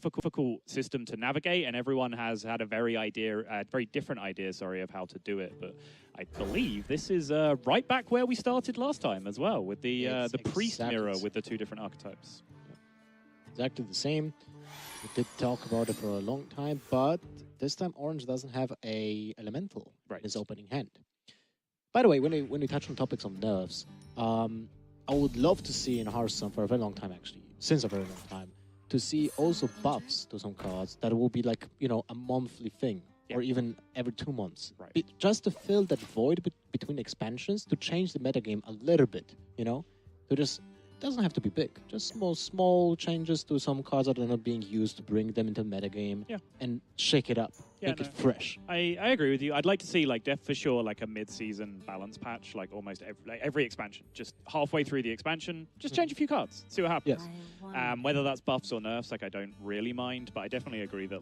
difficult system to navigate, and everyone has had a very different idea, of how to do it. But I believe this is right back where we started last time as well, with the priest mirror with the 2 different archetypes. Exactly the same. We did talk about it for a long time, but this time Orange doesn't have a elemental in his opening hand. By the way, when we touch on topics of nerfs, I would love to see in Hearthstone for a very long time, actually, since a very long time, to see also buffs to some cards that will be like, a monthly thing, or even every 2 months. Just to fill that void between expansions, to change the metagame a little bit, to just, doesn't have to be big, just small changes to some cards that are not being used, to bring them into metagame and shake it up, make it fresh. I agree with you. I'd like to see, for sure, a mid-season balance patch, almost every expansion. Just halfway through the expansion, just change a few cards, see what happens. Yes. Whether that's buffs or nerfs, I don't really mind, but I definitely agree that,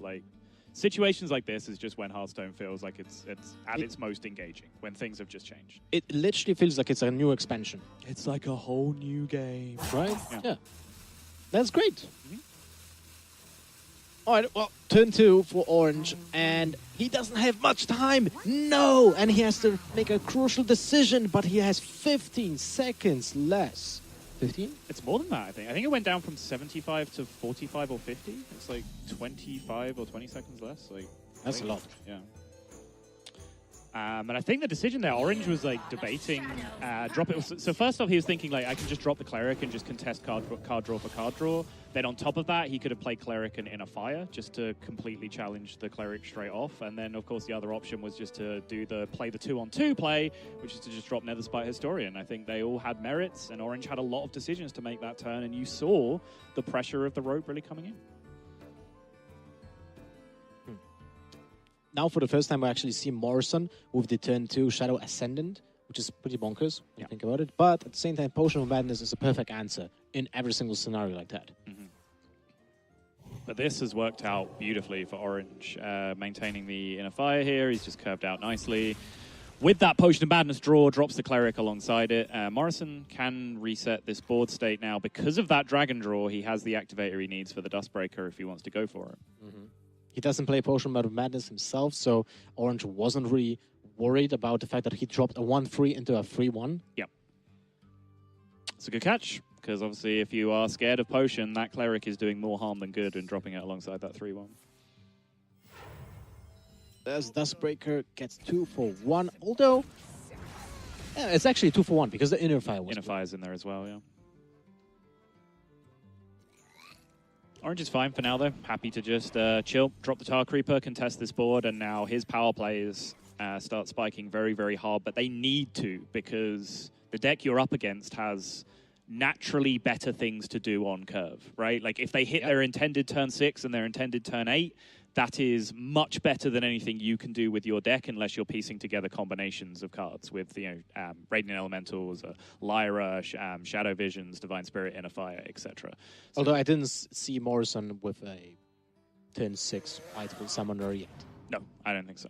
situations like this is just when Hearthstone feels like it's at its most engaging, when things have just changed. It literally feels like it's a new expansion. It's like a whole new game. Right? Yeah. That's great. All right, well, turn 2 for Orange, and he doesn't have much time. No! And he has to make a crucial decision, but he has 15 seconds less. 15? It's more than that, I think. I think it went down from 75 to 45 or 50. It's 25 or 20 seconds less. That's a lot. Yeah. And I think the decision there, Orange was debating drop it. So first off, he was thinking I can just drop the Cleric and just contest card draw for card draw. Then on top of that, he could have played Cleric and Inner Fire just to completely challenge the Cleric straight off. And then of course the other option was just to play the 2-on-2 play, which is to just drop Netherspite Historian. I think they all had merits, and Orange had a lot of decisions to make that turn, and you saw the pressure of the rope really coming in. Now, for the first time, we actually see Morrison with the turn 2 Shadow Ascendant, which is pretty bonkers when you think about it. But at the same time, Potion of Madness is a perfect answer in every single scenario like that. But this has worked out beautifully for Orange, maintaining the Inner Fire here. He's just curved out nicely. With that Potion of Madness draw, drops the Cleric alongside it. Morrison can reset this board state now. Because of that Dragon draw, he has the activator he needs for the Dustbreaker if he wants to go for it. He doesn't play Potion of Madness himself, so Orange wasn't really worried about the fact that he dropped a 1-3 into a 3-1. Yep. It's a good catch, because obviously if you are scared of Potion, that Cleric is doing more harm than good in dropping it alongside that 3-1. As Dustbreaker gets 2 for 1, although it's actually 2 for 1 because the Inner Fire was Inner Fire's in there as well, yeah. Orange is fine for now, though. Happy to just chill, drop the Tar Creeper, contest this board, and now his power plays start spiking very, very hard. But they need to, because the deck you're up against has naturally better things to do on curve, right? If they hit their intended turn 6 and their intended turn 8, that is much better than anything you can do with your deck, unless you're piecing together combinations of cards with, Radiant Elementals, Lyra, Shadow Visions, Divine Spirit, Inner Fire, etc. So, although I didn't see Morrison with a turn 6 Lightful Summoner yet. No, I don't think so.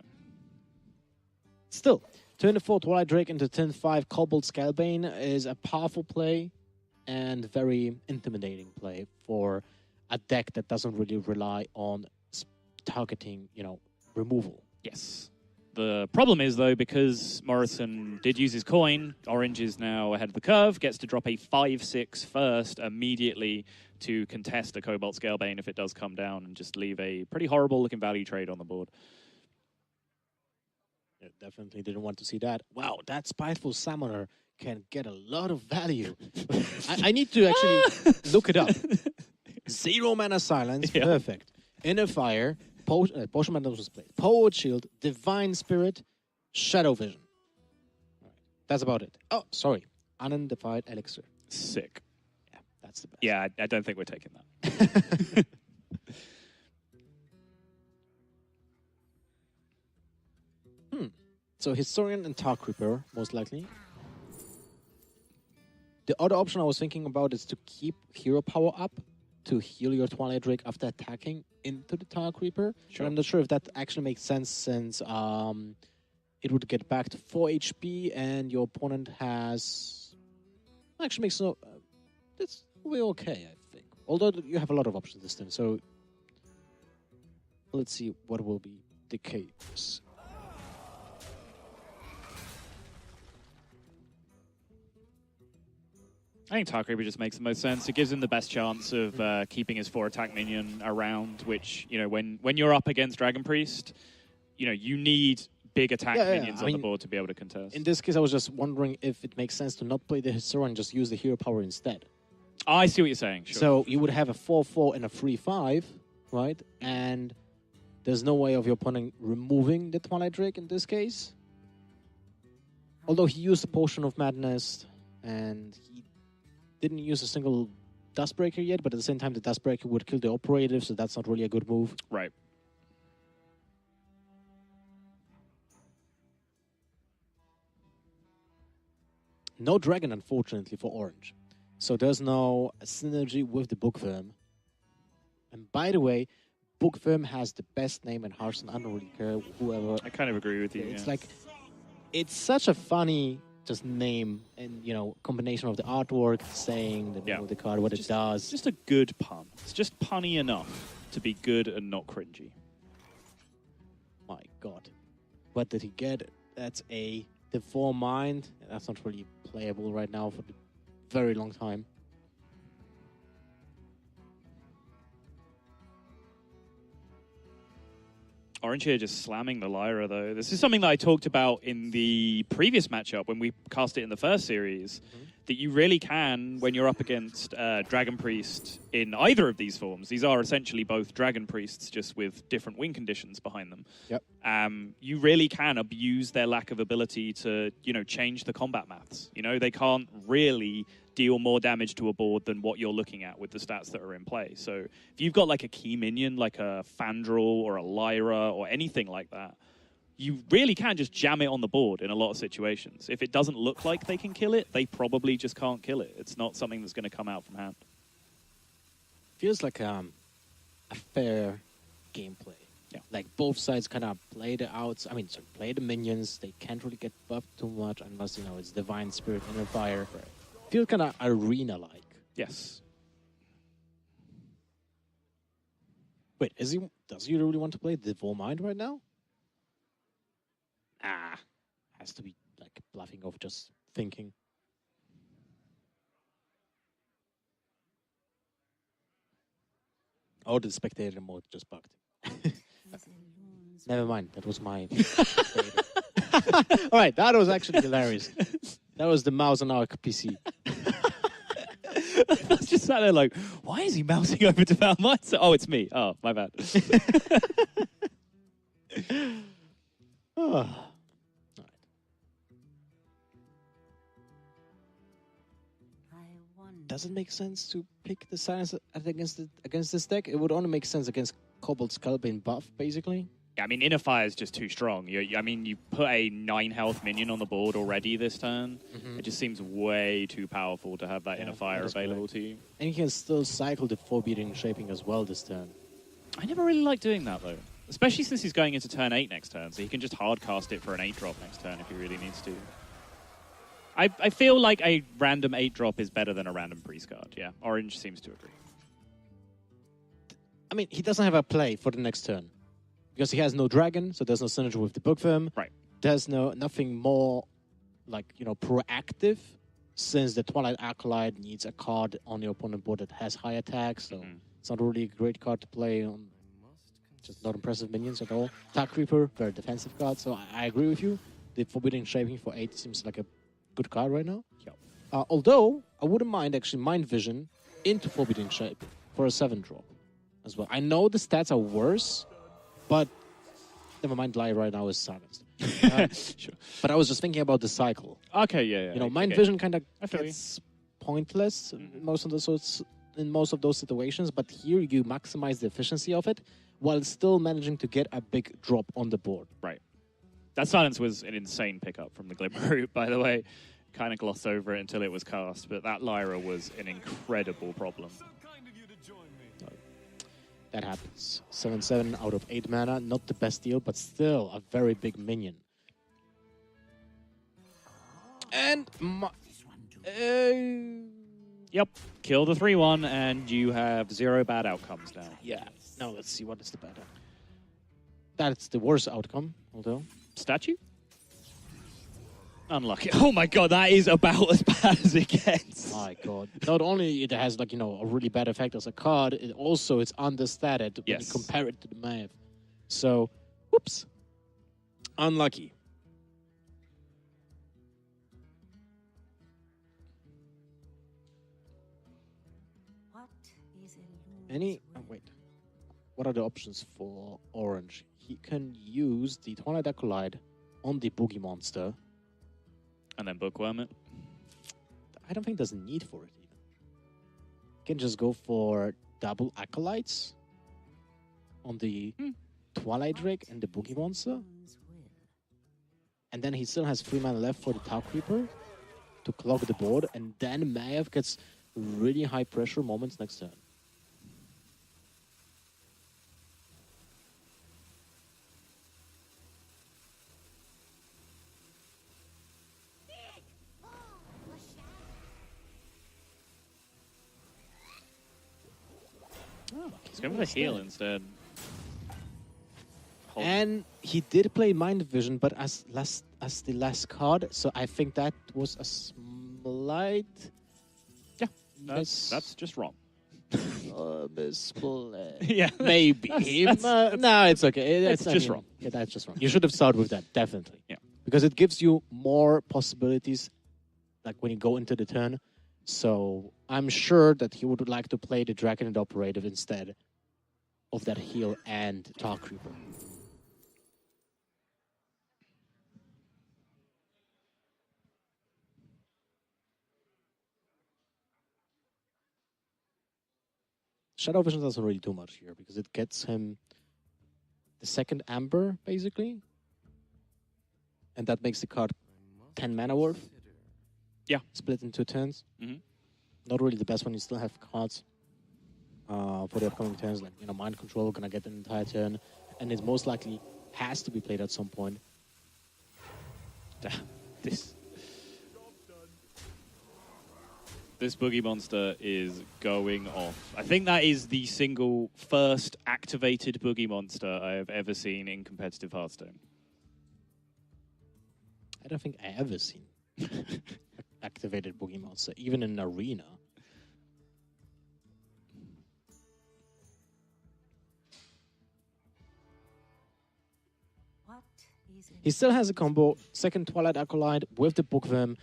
Still, turn 4 Twilight Drake into turn 5 Cobalt Scalbane is a powerful play and very intimidating play for a deck that doesn't really rely on targeting, removal. Yes. The problem is, though, because Morrison did use his coin, Orange is now ahead of the curve, gets to drop a 5-6 first immediately to contest a Cobalt Scalebane if it does come down, and just leave a pretty horrible-looking value trade on the board. Yeah, definitely didn't want to see that. Wow, that Spiteful Summoner can get a lot of value. I need to actually look it up. 0 mana silence, perfect. Inner Fire, Potion Madness was played. Poet Shield, Divine Spirit, Shadow Vision. All right. That's about it. Oh, sorry. Unidentified Elixir. Sick. Yeah, that's the best. Yeah, I don't think we're taking that. So Historian and Tar Creeper, most likely. The other option I was thinking about is to keep hero power up to heal your Twilight Drake after attacking into the Tar Creeper. Sure. But I'm not sure if that actually makes sense, since it would get back to 4 HP and your opponent has... Actually makes no... That's way okay, I think. Although you have a lot of options this time, so Let's see what will be the case. I think Tar Creeper just makes the most sense. It gives him the best chance of keeping his 4-attack minion around, which, you know, when you're up against Dragon Priest, you know, you need big attack minions on the board to be able to contest. In this case, I was just wondering if it makes sense to not play the Historian and just use the hero power instead. Oh, I see what you're saying. Sure. So you would have a 4-4 and a 3-5, right? And there's no way of your opponent removing the Twilight Drake in this case. Although he used the Potion of Madness, and he didn't use a single Dustbreaker yet, but at the same time, the Dustbreaker would kill the Operative, so that's not really a good move. Right. No Dragon, unfortunately, for Orange. So there's no synergy with the Bookworm. And by the way, Bookworm has the best name in Hearthstone. I don't really care whoever. I kind of agree with you. It's like, it's such a funny just name and, you know, combination of the artwork, saying the name of the card, what it does. It's just a good pun. It's just punny enough to be good and not cringy. My God. What did he get? That's a Deform Mind. That's not really playable right now for a very long time. Orange here just slamming the Lyra, though. This is something that I talked about in the previous matchup when we cast it in the first series, that you really can, when you're up against Dragon Priest in either of these forms. These are essentially both Dragon Priests, just with different win conditions behind them. Yep. You really can abuse their lack of ability to, you know, change the combat maths. You know, they can't really deal more damage to a board than what you're looking at with the stats that are in play. So if you've got like a key minion, like a Fandral or a Lyra or anything like that, you really can just jam it on the board in a lot of situations. If it doesn't look like they can kill it, they probably just can't kill it. It's not something that's going to come out from hand. Feels like a fair gameplay. Yeah. Like both sides kind of play the outs. I mean, so play the minions. They can't really get buffed too much unless, you know, it's Divine Spirit, Inner Fire. Right. Feels kind of arena-like. Yes. Wait, does he really want to play Devour Mind right now? Has to be like bluffing off just thinking. Oh, the spectator mode just bugged. Never mind, that was my spectator. All right, that was actually hilarious. That was the mouse on our PC. I was just sat there like, why is he mousing over to Val Mice? Oh, it's me. Oh, my bad. Oh. Does it make sense to pick the silence against this deck? It would only make sense against Cobalt Skullbane buff, basically. Yeah, I mean, Inner Fire is just too strong. I mean, you put a 9 health minion on the board already this turn. It just seems way too powerful to have that Inner Fire available to you. And you can still cycle the Forbidden Shaping as well this turn. I never really like doing that, though. Especially since he's going into turn 8 next turn, so he can just hard cast it for an 8-drop next turn if he really needs to. I feel like a random 8-drop is better than a random Priest card, yeah. Orange seems to agree. I mean, he doesn't have a play for the next turn. Because he has no dragon, so there's no synergy with the Bookworm. Right. There's nothing more, like, you know, proactive, since the Twilight Acolyte needs a card on your opponent board that has high attack, so it's not really a great card to play on. Just not impressive minions at all. Tar Creeper, very defensive card, so I agree with you. The Forbidden Shaping for 8 seems like a good card right now. Yep. Although, I wouldn't mind actually Mind Vision into Forbidden Shaping for a 7-drop as well. I know the stats are worse, but never mind, Lie right now is silenced. Sure. But I was just thinking about the cycle. Okay, yeah. You know, Mind Vision kind of gets pointless in most of those situations, but here you maximize the efficiency of it while still managing to get a big drop on the board. Right. That silence was an insane pickup from the Glimmer Root, by the way. Kind of glossed over it until it was cast, but that Lyra was an incredible problem. That happens. 7/7 out of 8 mana, not the best deal, but still a very big minion. And yep, kill the 3/1, and you have 0 bad outcomes now. Yeah. Now let's see what is the better. That's the worst outcome, although. Statue? Unlucky. Oh my god, that is about as bad as it gets. My god. Not only it has, like, a really bad effect as a card, it also it's understated when you compare it to the Mav. So, whoops. Unlucky. Wait. What are the options for Orange? He can use the Twilight Acolyte on the Boogie Monster. And then Bookworm it. I don't think there's a need for it even. You can just go for double Acolytes on the Twilight Drake and the Boogie Monster. And then he still has 3 mana left for the Tau Creeper to clog the board. And then Maiev gets really high pressure moments next turn. He's going with a heal instead. And he did play Mind Vision, but as the last card, so I think that was a slight... Yeah, that's just wrong. Misplay. Yeah. Maybe. No, it's okay. It's just wrong. Yeah, that's just wrong. You should have started with that, definitely. Yeah. Because it gives you more possibilities, like when you go into the turn. So I'm sure that he would like to play the Dragon and Operative instead of that heal and Tar Creeper. Shadow Vision doesn't really do much here because it gets him the second Amber, basically. And that makes the card 10 mana worth. Yeah. Split into turns. Mm-hmm. Not really the best one. You still have cards for the upcoming turns. Like, Mind Control, gonna get an entire turn. And it most likely has to be played at some point. This Boogie Monster is going off. I think that is the single first activated Boogie Monster I have ever seen in competitive Hearthstone. I don't think I ever seen activated Boogie Monster, even in an arena. He still has a combo, second Twilight Acolyte with the Bookworm.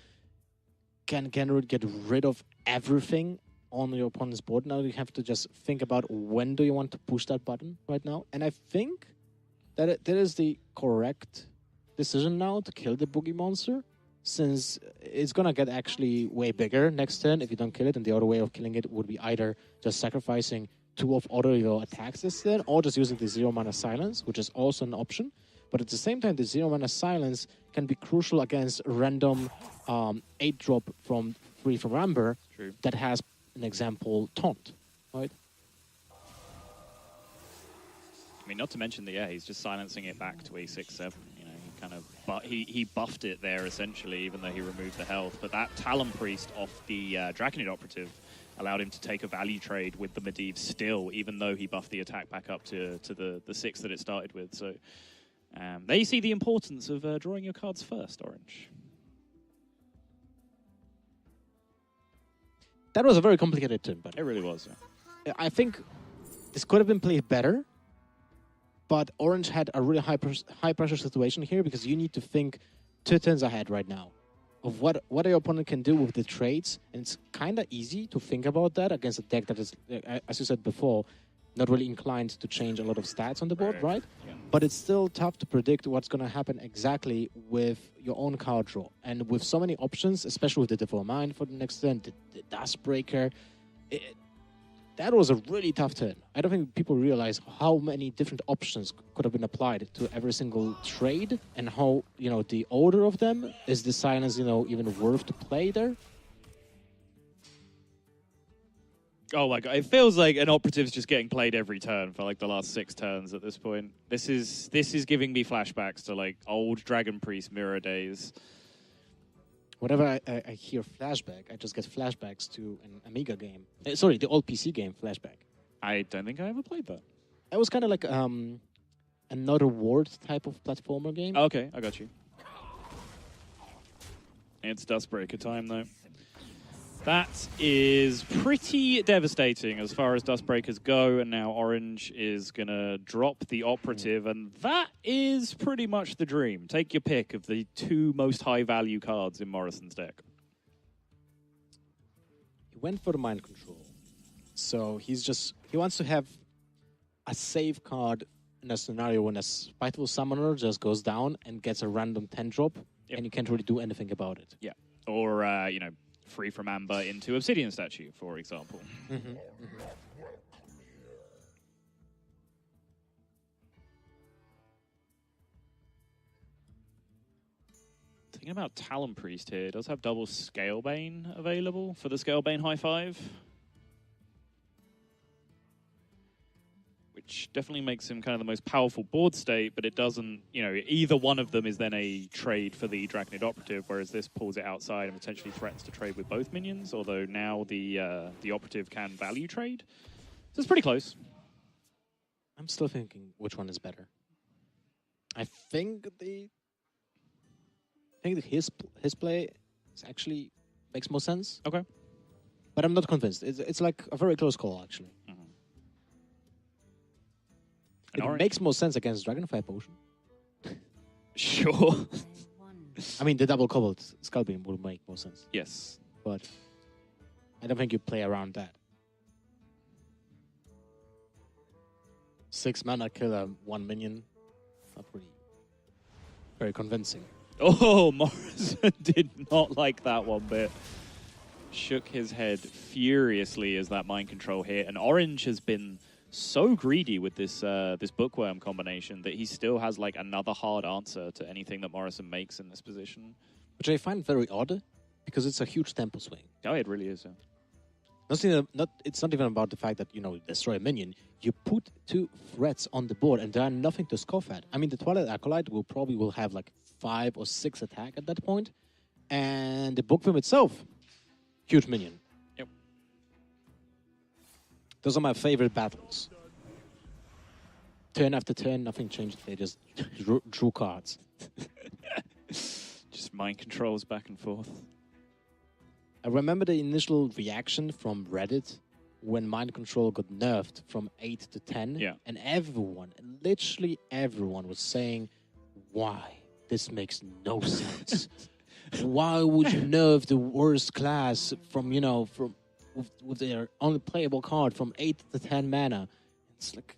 Can get rid of everything on your opponent's board. Now you have to just think about when do you want to push that button right now. And I think that that is the correct decision now to kill the Boogie Monster, since it's going to get actually way bigger next turn if you don't kill it. And the other way of killing it would be either just sacrificing 2 of other your attacks this turn, or just using the 0 mana silence, which is also an option. But at the same time, the 0 mana silence can be crucial against random 8-drop from Amber. True. That has, an example, Taunt, right? I mean, not to mention that, he's just silencing it back to a 6/7. He kind of he buffed it there essentially, even though he removed the health. But that Talon Priest off the Draconid Operative allowed him to take a value trade with the Medivh still, even though he buffed the attack back up to the 6 that it started with. So there you see the importance of drawing your cards first, Orange. That was a very complicated turn, but it really was. Yeah. I think this could have been played better, but Orange had a really high pressure situation here because you need to think 2 turns ahead right now of what your opponent can do with the trades, and it's kind of easy to think about that against a deck that is, as you said before, not really inclined to change a lot of stats on the board, right? Yeah. But it's still tough to predict what's going to happen exactly with your own card draw. And with so many options, especially with the Devour Mind for the next turn, the Dustbreaker, that was a really tough turn. I don't think people realize how many different options could have been applied to every single trade, and how, the order of them, is the silence, even worth to play there? Oh my god, it feels like an Operative's just getting played every turn for like the last 6 turns at this point. This is giving me flashbacks to like old Dragon Priest Mirror days. Whenever I hear flashback, I just get flashbacks to an Amiga game. Sorry, the old PC game Flashback. I don't think I ever played that. It was kind of like another ward type of platformer game. Okay, I got you. It's Dustbreaker time, though. That is pretty devastating as far as Dustbreakers go, and now Orange is going to drop the Operative, and that is pretty much the dream. Take your pick of the 2 most high-value cards in Morrison's deck. He went for the Mind Control. So he wants to have a save card in a scenario when a Spiteful Summoner just goes down and gets a random 10-drop, and you can't really do anything about it. Yeah. Or, you know, free from Amber into Obsidian Statue, for example. Thinking about Talon Priest here, it does have double Scalebane available for the Scalebane High 5. Which definitely makes him kind of the most powerful board state, but it doesn't, you know, either one of them is then a trade for the Dragonid Operative, whereas this pulls it outside and potentially threatens to trade with both minions, although now the Operative can value trade. So it's pretty close. I'm still thinking which one is better. I think his play actually makes more sense. Okay. But I'm not convinced. It's like a very close call, actually. It makes more sense against Dragonfire Potion. Sure. I mean, the double cobbled Skullbeam would make more sense. Yes. But I don't think you play around that. 6 mana killer, 1 minion. Not really very convincing. Oh, Morrison did not like that one bit. Shook his head furiously as that Mind Control hit. And Orange has been so greedy with this this Bookworm combination that he still has like another hard answer to anything that Morrison makes in this position. Which I find very odd, because it's a huge tempo swing. Oh, it really is. It's not even about the fact that, you know, destroy a minion. You put 2 threats on the board and there are nothing to scoff at. I mean, the Twilight Acolyte will have like 5 or 6 attack at that point. And the Bookworm itself, huge minion. Yep. Those are my favorite battles. Turn after turn, nothing changed. They just drew cards. Just mind controls back and forth. I remember the initial reaction from Reddit when Mind Control got nerfed from 8 to 10. Yeah. And everyone, literally everyone was saying, why? This makes no sense. Why would you nerf the worst class from, you know, with their only playable card from 8 to 10 mana? It's like,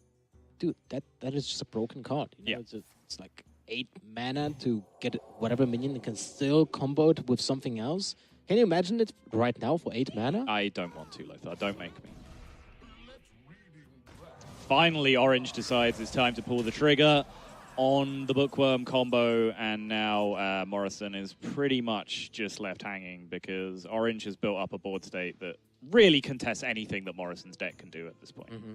dude, that is just a broken card. You know? Yeah. It's like 8 mana to get whatever minion and can still combo it with something else. Can you imagine it right now for 8 mana? I don't want to, Lothar. Don't make me. Finally, Orange decides it's time to pull the trigger on the Bookworm combo, and now Morrison is pretty much just left hanging because Orange has built up a board state that really contests anything that Morrison's deck can do at this point. Mm-hmm.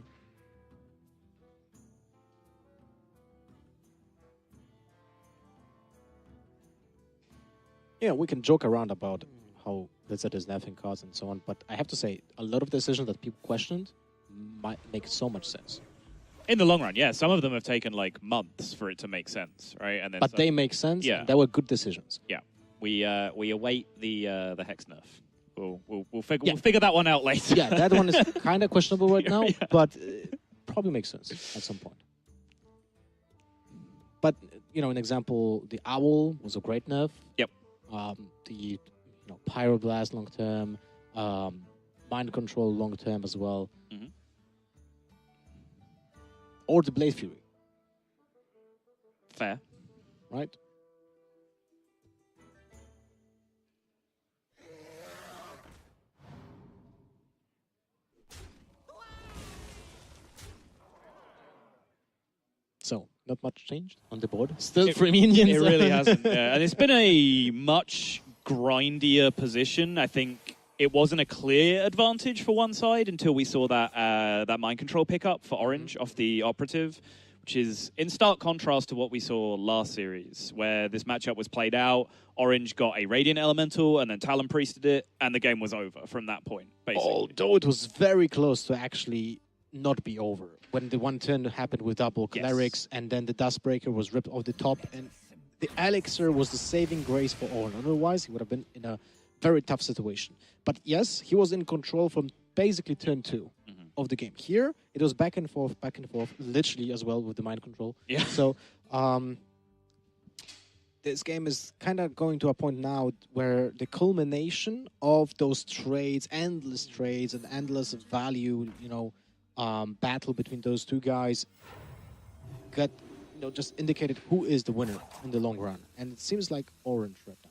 Yeah, we can joke around about how Blizzard is nerfing cards and so on, but I have to say, a lot of decisions that people questioned might make so much sense. In the long run, yeah. Some of them have taken like months for it to make sense, right? And then but they make sense. Yeah, they were good decisions. Yeah, we await the Hex nerf. We'll figure that one out later. Yeah, that one is kind of questionable right now, yeah. but probably makes sense at some point. But you know, an example, the Owl was a great nerf. Yep. The Pyroblast long term, Mind Control long term as well. Mm-hmm. Or the Blade Fury. Fair. Right? So, not much changed on the board. Still 3 minions. It really hasn't. Yeah. And it's been a much grindier position. I think it wasn't a clear advantage for one side until we saw that Mind Control pickup for Orange off the Operative, which is in stark contrast to what we saw last series, where this matchup was played out. Orange got a Radiant Elemental and then Talon Priested it, and the game was over from that point, basically. Although it was very close to actually not be over. when the one turn happened with double clerics, and then the Dustbreaker was ripped off the top, and the Elixir was the saving grace for Oren. Otherwise, he would have been in a very tough situation. But yes, he was in control from basically turn 2 of the game. Here, it was back and forth, literally as well with the mind control. Yeah. So, this game is kind of going to a point now where the culmination of those trades, endless trades and endless value, battle between those two guys got, just indicated who is the winner in the long run. And it seems like Orange right now.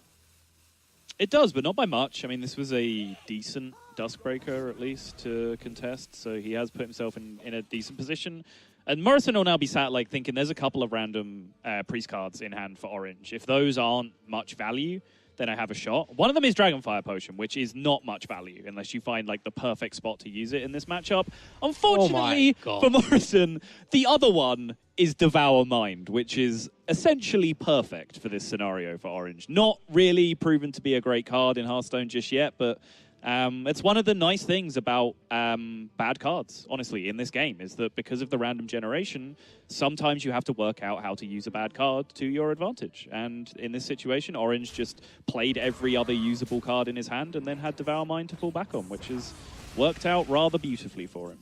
It does, but not by much. I mean, this was a decent Duskbreaker, at least, to contest, so he has put himself in a decent position. And Morrison will now be sat thinking there's a couple of random priest cards in hand for Orange. If those aren't much value, then I have a shot. One of them is Dragonfire Potion, which is not much value unless you find the perfect spot to use it in this matchup. Unfortunately for Morrison, the other one is Devour Mind, which is essentially perfect for this scenario for Orange. Not really proven to be a great card in Hearthstone just yet, but it's one of the nice things about bad cards, honestly, in this game, is that because of the random generation, sometimes you have to work out how to use a bad card to your advantage. And in this situation, Orange just played every other usable card in his hand and then had Devour Mind to fall back on, which has worked out rather beautifully for him.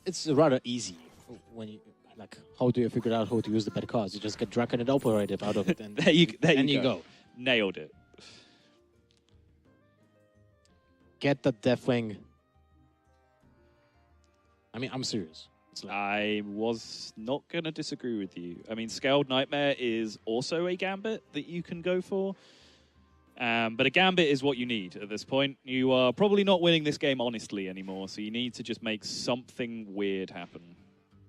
It's rather easy when you... how do you figure out how to use the bad cards? You just get Dragon and Operative out of it, and there you go. Nailed it. Get the Deathwing. I mean, I'm serious. I was not going to disagree with you. I mean, Scaled Nightmare is also a Gambit that you can go for. But a Gambit is what you need at this point. You are probably not winning this game honestly anymore, so you need to just make something weird happen.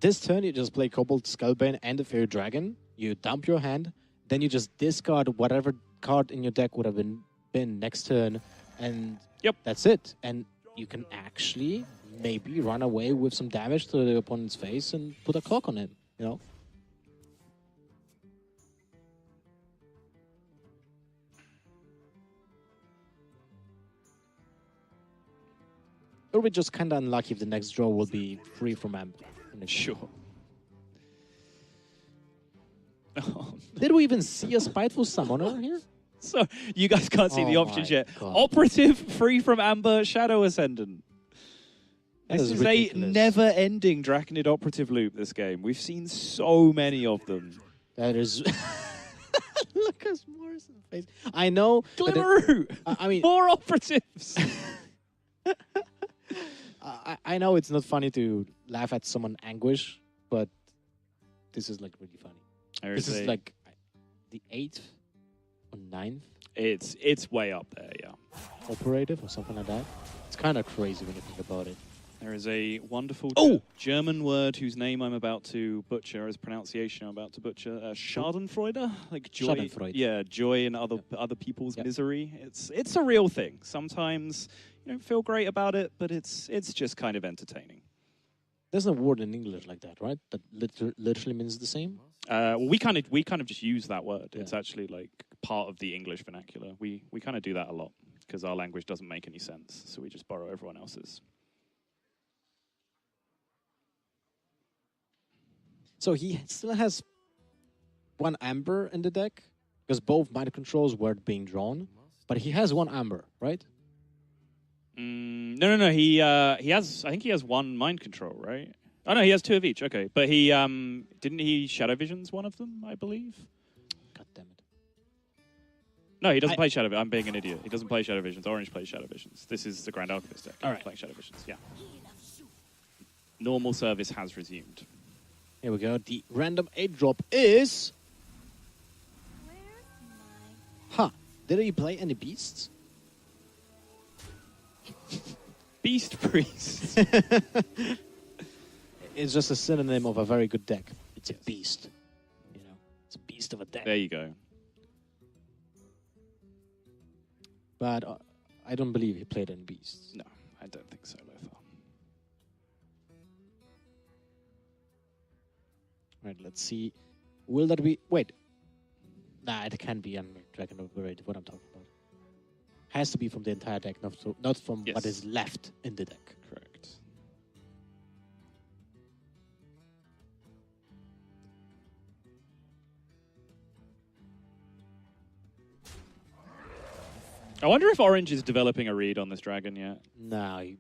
This turn, you just play Kobold, Skullbane, and the Fairy Dragon. You dump your hand, then you just discard whatever card in your deck would have been next turn, and that's it. And you can actually maybe run away with some damage to the opponent's face and put a clock on him, It'll be just kind of unlucky if the next draw will be free from amp. Sure. Did we even see a Spiteful Summoner here? So, you guys can't see the options yet. God. Operative, free from Amber, Shadow Ascendant. This is a never-ending Draconid Operative loop, this game. We've seen so many of them. That is... Look at Morrison's face. I know... Glimmeroot! I mean... More Operatives! I know it's not funny to laugh at someone anguish, but this is really funny. This is the 8th or 9th? It's way up there, yeah. Operative or something like that. It's kind of crazy when you think about it. There is a wonderful German word whose name I'm about to butcher, his pronunciation I'm about to butcher. Schadenfreude, joy. Schadenfreude. Yeah, joy in other people's misery. It's a real thing. Sometimes you don't feel great about it, but it's just kind of entertaining. There's no word in English like that, right? That literally means the same. Well, we kind of just use that word. Yeah. It's actually part of the English vernacular. We kind of do that a lot because our language doesn't make any sense, so we just borrow everyone else's. So he still has one Amber in the deck because both mind controls were being drawn, but he has one Amber, right? No. He has. I think he has one mind control, right? Oh no, he has two of each. Okay, but he didn't he Shadow Visions one of them, I believe. God damn it! No, he doesn't play Shadow Visions. I'm being an idiot. He doesn't play Shadow Visions. Orange plays Shadow Visions. This is the Grand Alchemist deck. All right, playing Shadow Visions. Yeah. Normal service has resumed. Here we go. The random 8-drop is. Did he play any beasts? Beast Priest. It's just a synonym of a very good deck. It's a beast. It's a beast of a deck. There you go. But I don't believe he played any beasts. No, I don't think so, Lothar. Right, let's see. Will that be... Wait. Nah, it can be Dragon Operative, what I'm talking about. Has to be from the entire deck, not from what is left in the deck. Correct. I wonder if Orange is developing a read on this dragon yet. No,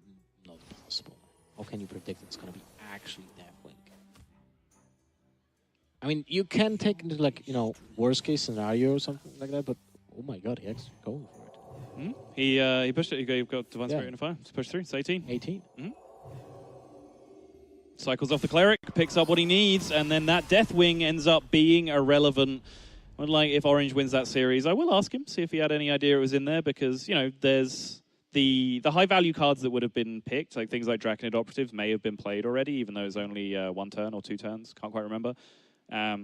not possible. How can you predict it's going to be actually Deathwing? I mean, you can take into, like, worst case scenario or something like that, but oh my god, he actually going for it. He pushed it. He got Divine Spirit in a fire. It's pushed through. It's 18. 18. Cycles off the Cleric, picks up what he needs, and then that Deathwing ends up being irrelevant. Unlike if Orange wins that series, I will ask him, see if he had any idea it was in there, because, there's the high-value cards that would have been picked, like things like Draconid Operatives may have been played already, even though it's only 1 turn or 2 turns, can't quite remember.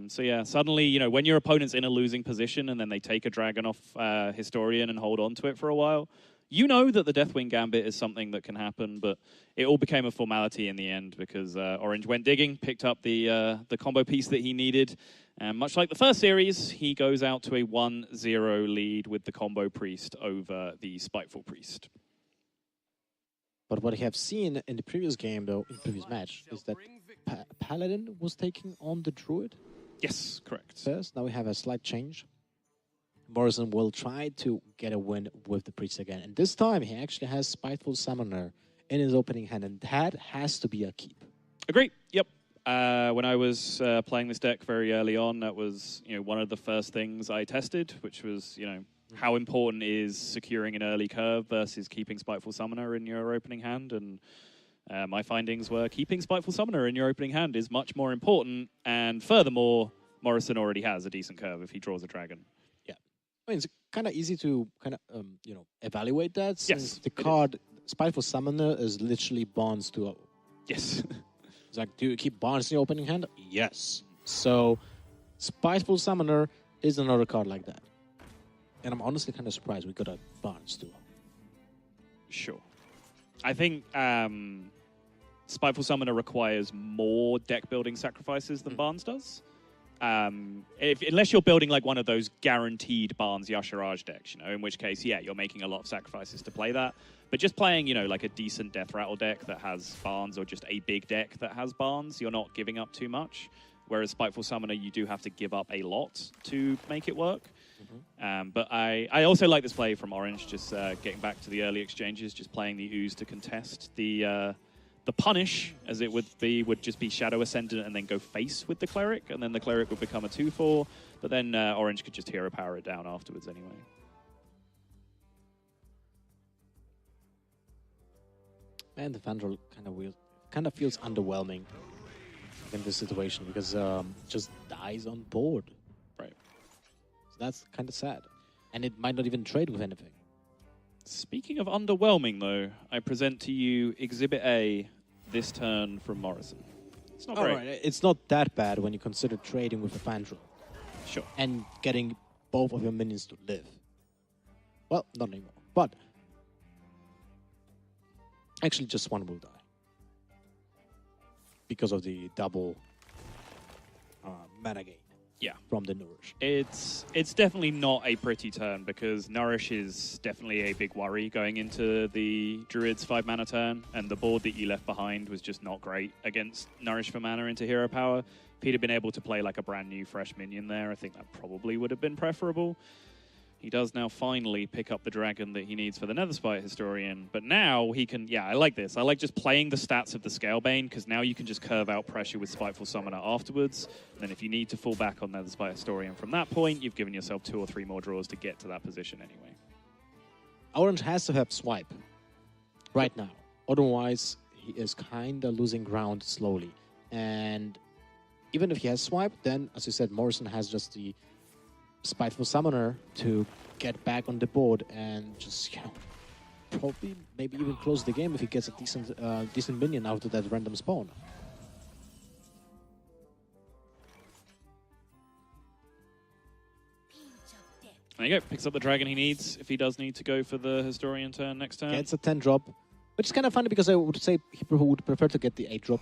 So yeah, suddenly, when your opponent's in a losing position and then they take a dragon off Historian and hold on to it for a while, you know that the Deathwing Gambit is something that can happen, but it all became a formality in the end because Orange went digging, picked up the combo piece that he needed, and much like the first series, he goes out to a 1-0 lead with the combo priest over the Spiteful Priest. But what I have seen in the previous game, though, in the previous match, is that Paladin was taking on the Druid. Yes, correct. First, now we have a slight change. Morrison will try to get a win with the Priest again. And this time, he actually has Spiteful Summoner in his opening hand, and that has to be a keep. Agree, yep. When I was playing this deck very early on, that was one of the first things I tested, which was, how important is securing an early curve versus keeping Spiteful Summoner in your opening hand. And my findings were keeping Spiteful Summoner in your opening hand is much more important. And furthermore, Morrison already has a decent curve if he draws a dragon. Yeah. I mean, it's kind of easy to evaluate that. Since yes, the card Spiteful Summoner is literally bonds to... Yes. It's like, do you keep bonds in your opening hand? Yes. So, Spiteful Summoner is another card like that. And I'm honestly kind of surprised we got a Barnes too. Sure. I think Spiteful Summoner requires more deck-building sacrifices than Barnes does. Unless you're building like one of those guaranteed Barnes Yasharaj decks, in which case, yeah, you're making a lot of sacrifices to play that. But just playing, like a decent Death Rattle deck that has Barnes or just a big deck that has Barnes, you're not giving up too much. Whereas Spiteful Summoner, you do have to give up a lot to make it work. But I also like this play from Orange, just getting back to the early exchanges, just playing the Ooze to contest the punish, as it would just be Shadow Ascendant and then go face with the Cleric, and then the Cleric would become a 2/4, but then Orange could just Hero Power it down afterwards anyway. And the Vandal kind of feels underwhelming in this situation because it just dies on board. Right. So that's kind of sad. And it might not even trade with anything. Speaking of underwhelming, though, I present to you Exhibit A this turn from Morrison. It's not great. Right. It's not that bad when you consider trading with a Vandal. Sure. And getting both of your minions to live. Well, not anymore. But actually just one will die. Because of the double mana gain. Yeah. From the Nourish. It's definitely not a pretty turn because Nourish is definitely a big worry going into the Druid's 5-mana turn, and the board that you left behind was just not great against Nourish for mana into Hero Power. If he'd have been able to play like a brand new fresh minion there, I think that probably would have been preferable. He does now finally pick up the dragon that he needs for the Netherspite Historian. But now he can... Yeah, I like this. I like just playing the stats of the Scalebane, because now you can just curve out pressure with Spiteful Summoner afterwards. And then if you need to fall back on Netherspite Historian from that point, you've given yourself 2 or 3 more draws to get to that position anyway. Orange has to have Swipe right now. Otherwise, he is kind of losing ground slowly. And even if he has Swipe, then, as you said, Morrison has just the Spiteful Summoner to get back on the board and just, probably maybe even close the game if he gets a decent minion out of that random spawn. There you go. Picks up the dragon he needs if he does need to go for the Historian turn next turn. Gets a 10-drop, which is kind of funny because I would say he would prefer to get the 8-drop.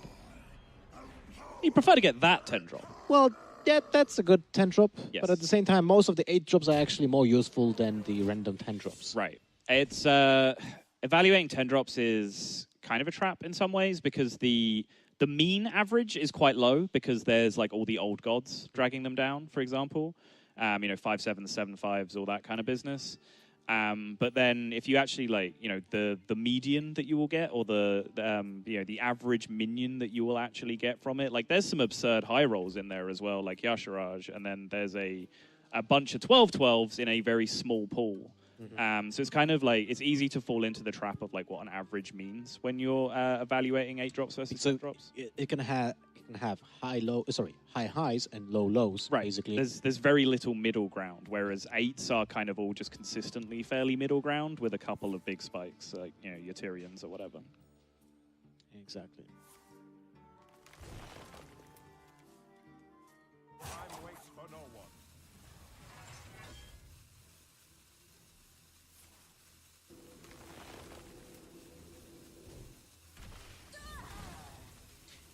He'd prefer to get that 10-drop. Well, yeah, that's a good 10-drop, yes. But at the same time, most of the 8-drops are actually more useful than the random 10-drops. Right. It's evaluating 10-drops is kind of a trap in some ways because the mean average is quite low because there's like all the old gods dragging them down, for example. 5/7s, 7/5s, all that kind of business. But then if you actually the median that you will get, or the average minion that you will actually get from it, like there's some absurd high rolls in there as well, like Yasharaj, and then there's a bunch of 12/12s in a very small pool. So it's kind of like it's easy to fall into the trap of like what an average means when you're evaluating 8 drops versus 10 drops. It can have high highs and low lows. Right. Basically, there's very little middle ground, whereas 8s are kind of all just consistently fairly middle ground with a couple of big spikes, like your Tyrians or whatever. Exactly.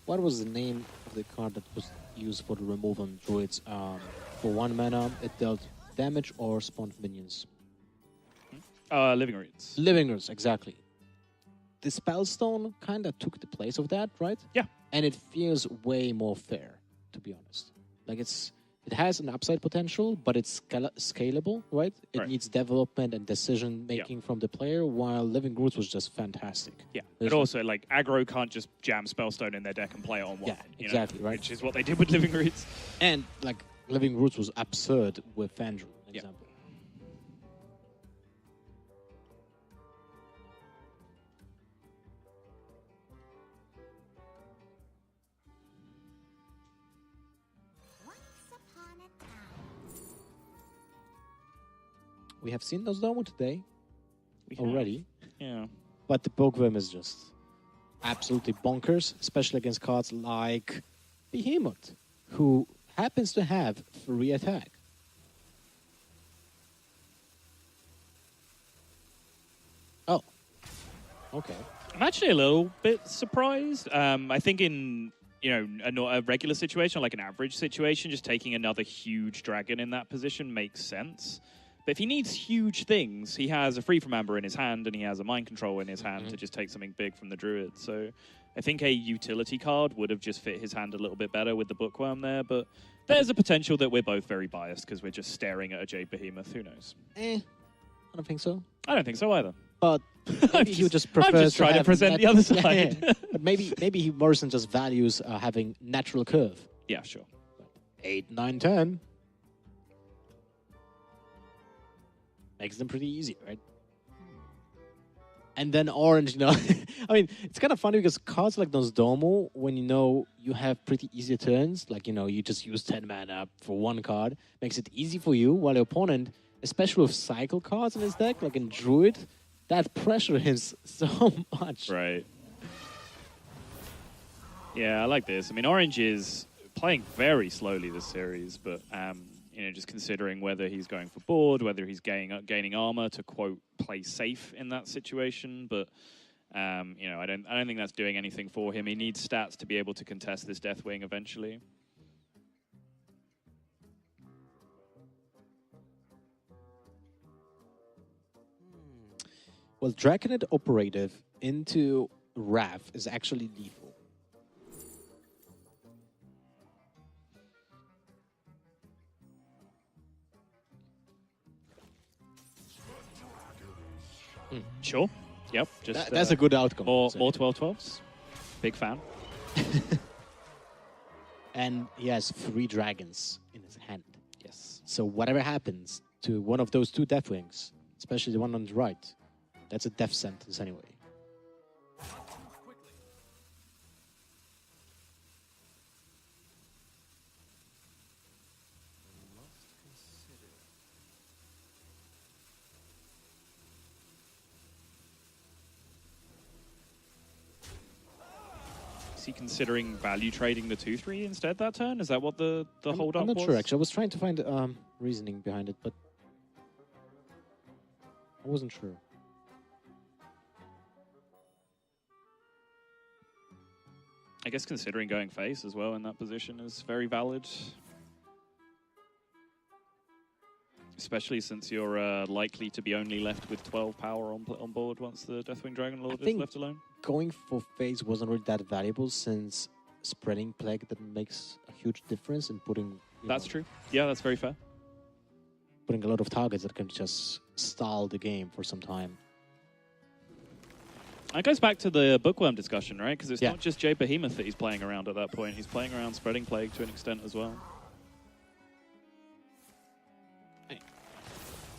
What was the name of the card that was used for the removal on druids? For 1 mana, it dealt damage or spawned minions. Living Roots. Living Roots, exactly. The Spellstone kind of took the place of that, right? Yeah. And it feels way more fair, to be honest. Like it has an upside potential, but it's scalable, right? It needs development and decision making from the player, while Living Roots was just fantastic. Yeah, but also like aggro can't just jam Spellstone in their deck and play it on one. Yeah, exactly, right. Which is what they did with Living Roots. And like Living Roots was absurd with Fandral, for example. We have seen those Domo today already. Yeah. But the Bookworm is just absolutely bonkers, especially against cards like Behemoth, who happens to have free attack. Oh. Okay. I'm actually a little bit surprised. I think in a regular situation, like an average situation, just taking another huge dragon in that position makes sense. But if he needs huge things, he has a Free from Amber in his hand, and he has a Mind Control in his hand to just take something big from the Druid. So I think a utility card would have just fit his hand a little bit better with the Bookworm there. But there's a potential that we're both very biased because we're just staring at a Jade Behemoth. Who knows? I don't think so. I don't think so either. But maybe he just prefers I'm just trying to present the other side. Yeah. But maybe Morrison just values having natural curve. Yeah, sure. 8, 9, 10. Makes them pretty easy, right? And then orange, I mean, it's kind of funny because cards like Domo, when you have pretty easy turns, like, you just use 10 mana for 1 card, makes it easy for you, while your opponent, especially with cycle cards in his deck, like in Druid, that pressure hits so much. Right. Yeah, I like this. I mean, orange is playing very slowly this series, but just considering whether he's going for board, whether he's gaining armor to quote play safe in that situation, but I don't think that's doing anything for him. He needs stats to be able to contest this Deathwing eventually. Well, Draconid Operative into Wrath is actually lethal. Sure. Yep. Just that's a good outcome. More 12/12s. Big fan. And he has 3 dragons in his hand. Yes. So whatever happens to one of those 2 Deathwings, especially the one on the right, that's a death sentence anyway. Is he considering value trading the 2/3 instead that turn? Is that what the hold up I'm not was? sure, actually. I was trying to find reasoning behind it, but I wasn't sure. I guess considering going face as well in that position is very valid. Especially since you're likely to be only left with 12 power on board once the Deathwing Dragon Lord is left alone. Going for phase wasn't really that valuable since spreading Plague that makes a huge difference in putting... That's true. Yeah, that's very fair. putting a lot of targets that can just stall the game for some time. It goes back to the Bookworm discussion, right? Because it's not just Jade Behemoth that he's playing around at that point. He's playing around Spreading Plague to an extent as well.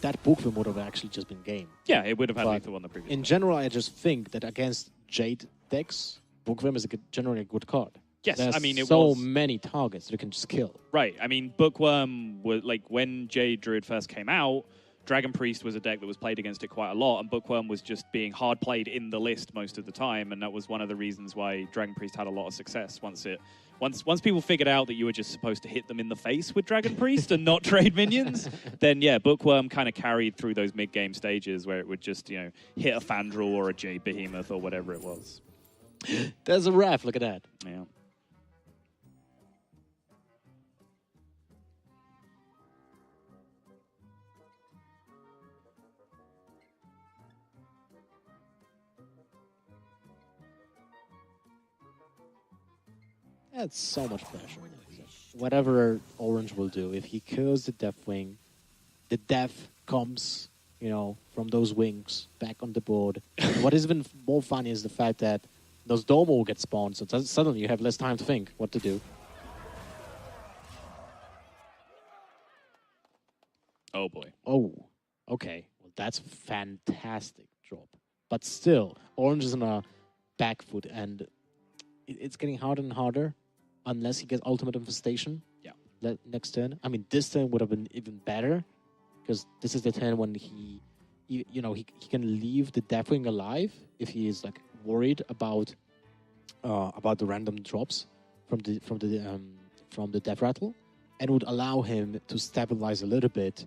That Bookworm would have actually just been game. Yeah, it would have had lethal on the previous. In general, I just think that against Jade decks, Bookworm is generally a good card. Yes, There's I mean, it so was many targets that you can just kill. Right. I mean, Bookworm was like when Jade Druid first came out, Dragon Priest was a deck that was played against it quite a lot, and Bookworm was just being hard played in the list most of the time, and that was one of the reasons why Dragon Priest had a lot of success once people figured out that you were just supposed to hit them in the face with Dragon Priest and not trade minions, then yeah, Bookworm kind of carried through those mid-game stages where it would just, you know, hit a Fandral or a Jade Behemoth or whatever it was. There's a ref, look at that. Yeah. That's so much pressure. Whatever Orange will do, if he kills the Deathwing, the death comes, you know, from those wings back on the board. And what is even more funny is the fact that those Domo will get spawned, so suddenly you have less time to think what to do. Oh boy. Oh, okay. Well, that's fantastic drop. But still, Orange is on a back foot, and it's getting harder and harder unless he gets Ultimate Infestation. Yeah. Next turn. I mean, this turn would have been even better because this is the turn when he can leave the Deathwing alive if he is like worried about the random drops from the Death Rattle, and would allow him to stabilize a little bit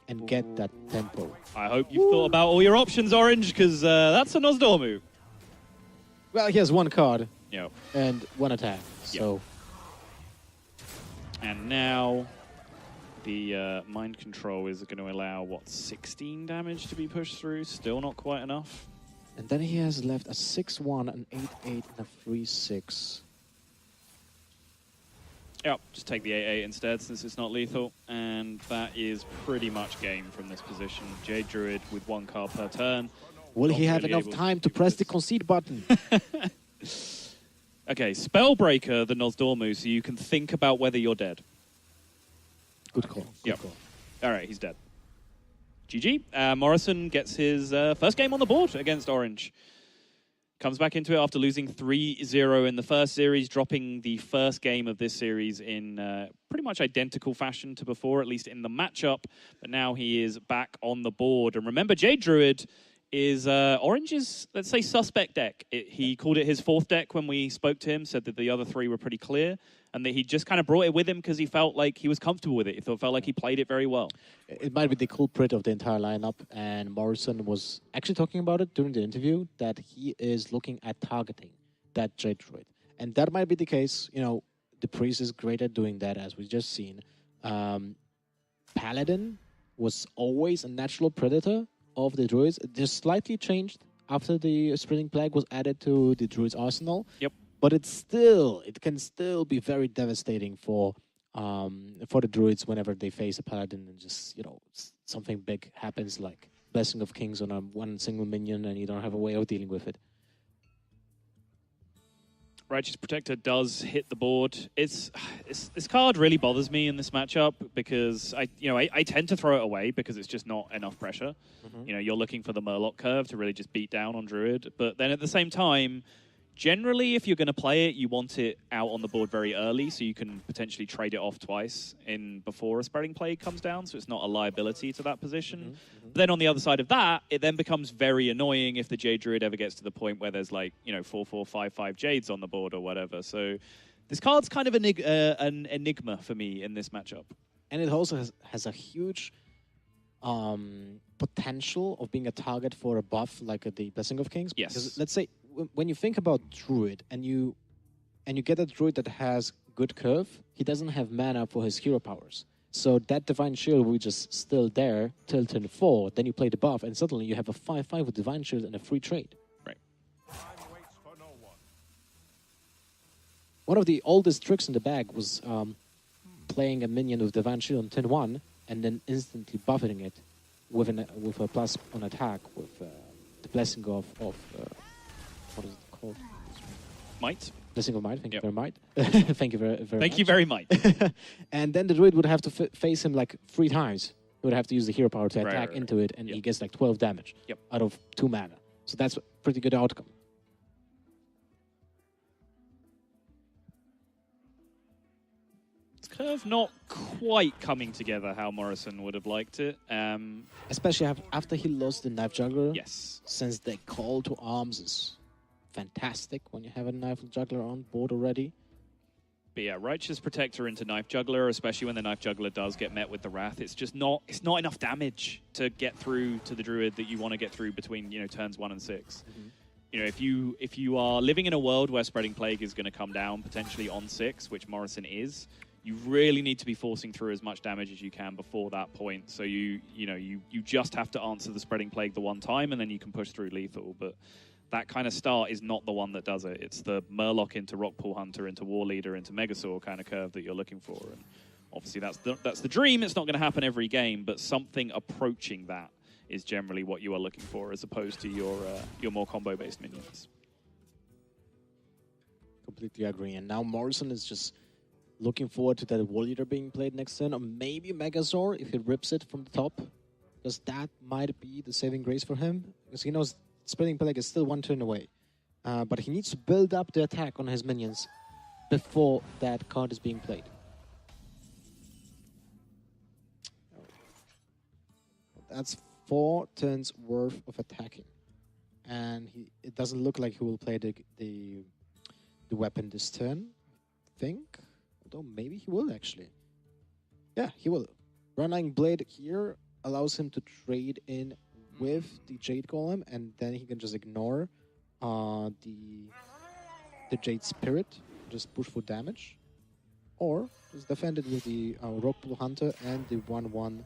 and get that tempo. I hope you've thought about all your options, Orange, because that's a Nosdormu. Well, he has one card. Yep. And one attack. So. Yep. And now the Mind Control is going to allow, what, 16 damage to be pushed through? Still not quite enough. And then he has left a 6-1, an 8-8, and a 3-6. Yep, just take the 8-8 instead since it's not lethal. And that is pretty much game from this position. Jade Druid with one card per turn. Will he have enough time to press the concede button? Okay, Spellbreaker, the Nosdormu, so you can think about whether you're dead. Good call. Yep. All right, he's dead. GG. Morrison gets his first game on the board against Orange. Comes back into it after losing 3-0 in the first series, dropping the first game of this series in pretty much identical fashion to before, at least in the matchup. But now he is back on the board. And remember, Jade Druid is Orange's, let's say, suspect deck. He called it his fourth deck when we spoke to him, said that the other three were pretty clear, and that he just kind of brought it with him because he felt like he was comfortable with it. He felt like he played it very well. It might be the culprit of the entire lineup, and Morrison was actually talking about it during the interview, that he is looking at targeting that Jade Druid. And that might be the case. You know, the Priest is great at doing that, as we've just seen. Paladin was always a natural predator of the Druids. It just slightly changed after the Spreading Plague was added to the Druid's arsenal. Yep. But it can still be very devastating for the Druids whenever they face a Paladin and just, you know, something big happens, like Blessing of Kings on a one single minion, and you don't have a way of dealing with it. Righteous Protector does hit the board. This card really bothers me in this matchup because I tend to throw it away because it's just not enough pressure. Mm-hmm. You know, you're looking for the Murloc curve to really just beat down on Druid. But then at the same time, generally, if you're going to play it, you want it out on the board very early so you can potentially trade it off twice before a Spreading Plague comes down, so it's not a liability to that position. Mm-hmm. Mm-hmm. But then on the other side of that, it then becomes very annoying if the Jade Druid ever gets to the point where there's like, 4/4, 5/5 Jades on the board or whatever. So this card's kind of an enigma for me in this matchup. And it also has a huge potential of being a target for a buff like the Blessing of Kings. Yes. Because let's say when you think about Druid and you get a Druid that has good curve, he doesn't have mana for his hero powers. So that Divine Shield will just still there till turn 4. Then you play the buff, and suddenly you have a 5/5 with Divine Shield and a free trade. Right. One of the oldest tricks in the bag was playing a minion with Divine Shield on turn 1 and then instantly buffeting it with a plus on attack with the blessing of what is it called? Might. Blessing of Might. Thank you very much. Thank you very much. Thank you very much. And then the druid would have to face him like 3 times. He would have to use the hero power to attack into it, and he gets like 12 damage out of 2 mana. So that's a pretty good outcome. Curve not quite coming together how Morrison would have liked it. Especially after he lost the Knife Juggler. Yes. Since the call to arms is fantastic when you have a Knife Juggler on board already. But yeah, Righteous Protector into Knife Juggler, especially when the Knife Juggler does get met with the Wrath, it's just not enough damage to get through to the Druid that you want to get through between, turns 1 and 6. Mm-hmm. If you are living in a world where Spreading Plague is going to come down potentially on 6, which Morrison is, you really need to be forcing through as much damage as you can before that point. So you just have to answer the Spreading Plague the one time, and then you can push through lethal. But that kind of start is not the one that does it. It's the Murloc into Rockpool Hunter, into War Leader, into Megasaur kind of curve that you're looking for. And obviously that's the dream. It's not going to happen every game, but something approaching that is generally what you are looking for, as opposed to your more combo-based minions. Completely agree. And now Morrison is just looking forward to that War Leader being played next turn, or maybe Megasaur if he rips it from the top, because that might be the saving grace for him, because he knows Spreading Plague is still 1 turn away. But he needs to build up the attack on his minions before that card is being played. That's 4 turns worth of attacking. And it doesn't look like he will play the weapon this turn, I think. Although maybe he will actually. Yeah, he will. Running Blade here allows him to trade in with the Jade Golem, and then he can just ignore the Jade Spirit, just push for damage, or just defend it with the Rockpool Hunter and the 1/1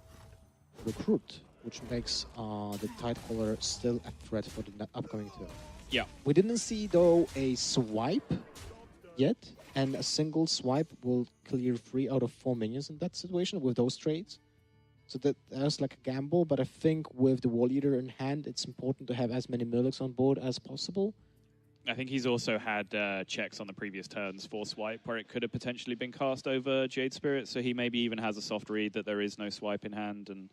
Recruit, which makes the Tidecaller still a threat for the upcoming turn. Yeah. We didn't see though a swipe yet, and a single swipe will clear 3 out of 4 minions in that situation with those trades. So that's like a gamble, but I think with the War Leader in hand, it's important to have as many Murlocs on board as possible. I think he's also had checks on the previous turns for swipe, where it could have potentially been cast over Jade Spirit, so he maybe even has a soft read that there is no swipe in hand. And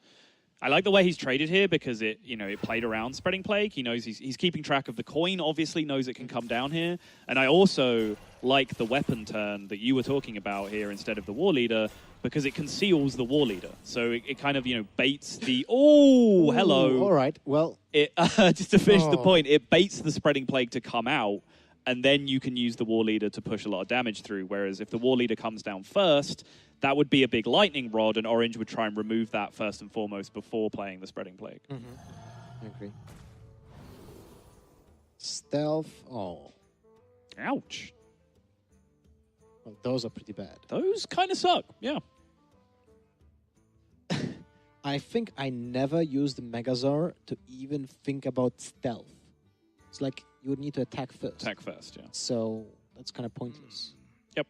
I like the way he's traded here, because it played around Spreading Plague. He knows he's keeping track of the coin, obviously knows it can come down here. And I also like the weapon turn that you were talking about here instead of the War Leader, because it conceals the War Leader. So it kind of, baits the... Oh, hello. All right, well... It just to finish the point, it baits the Spreading Plague to come out, and then you can use the War Leader to push a lot of damage through. Whereas if the War Leader comes down first, that would be a big lightning rod, and Orange would try and remove that first and foremost before playing the Spreading Plague. Mm-hmm. I agree. Stealth. Oh. Ouch. Well, those are pretty bad. Those kind of suck, yeah. I think I never used the Megazord to even think about stealth. It's like you would need to attack first. Attack first, yeah. So that's kind of pointless. Yep.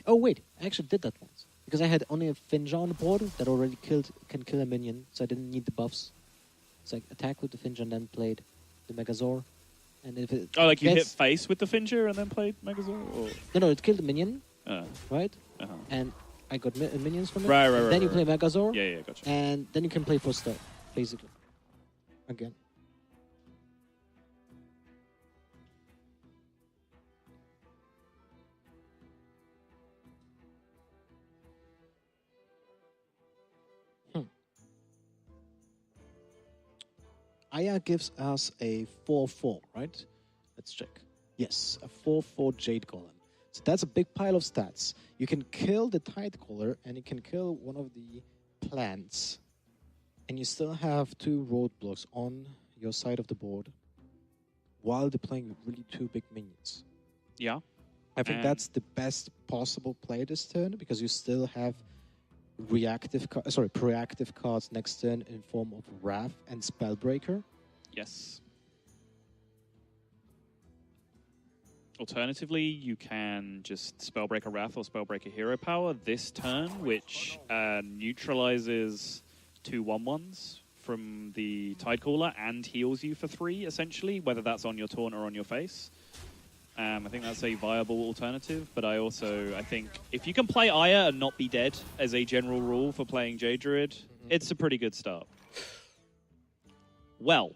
Oh wait, I actually did that once. Because I had only a Finja on the board that already can kill a minion, so I didn't need the buffs. It's like attack with the Finja and then played the Megazord. And if it you hit face with the Finger and then played Megazord? Or? No, it killed the minion, right? Uh-huh. And I got minions from it. Right. Then you play Megazord. Yeah, gotcha. And then you can play for stealth, basically. Again. Aya gives us a 4/4, right? Let's check. Yes, a 4/4 Jade Golem. So that's a big pile of stats. You can kill the Tidecaller, and you can kill one of the plants. And you still have 2 roadblocks on your side of the board while deploying really 2 big minions. Yeah. I think that's the best possible play this turn, because you still have proactive cards next turn in form of Wrath and Spellbreaker. Yes. Alternatively, you can just Spellbreaker Wrath or Spellbreaker Hero Power this turn, which neutralizes 2 1/1s from the Tidecrawler and heals you for 3, essentially, whether that's on your taunt or on your face. I think that's a viable alternative, but I think if you can play Aya and not be dead as a general rule for playing Jade Druid, it's a pretty good start. Well,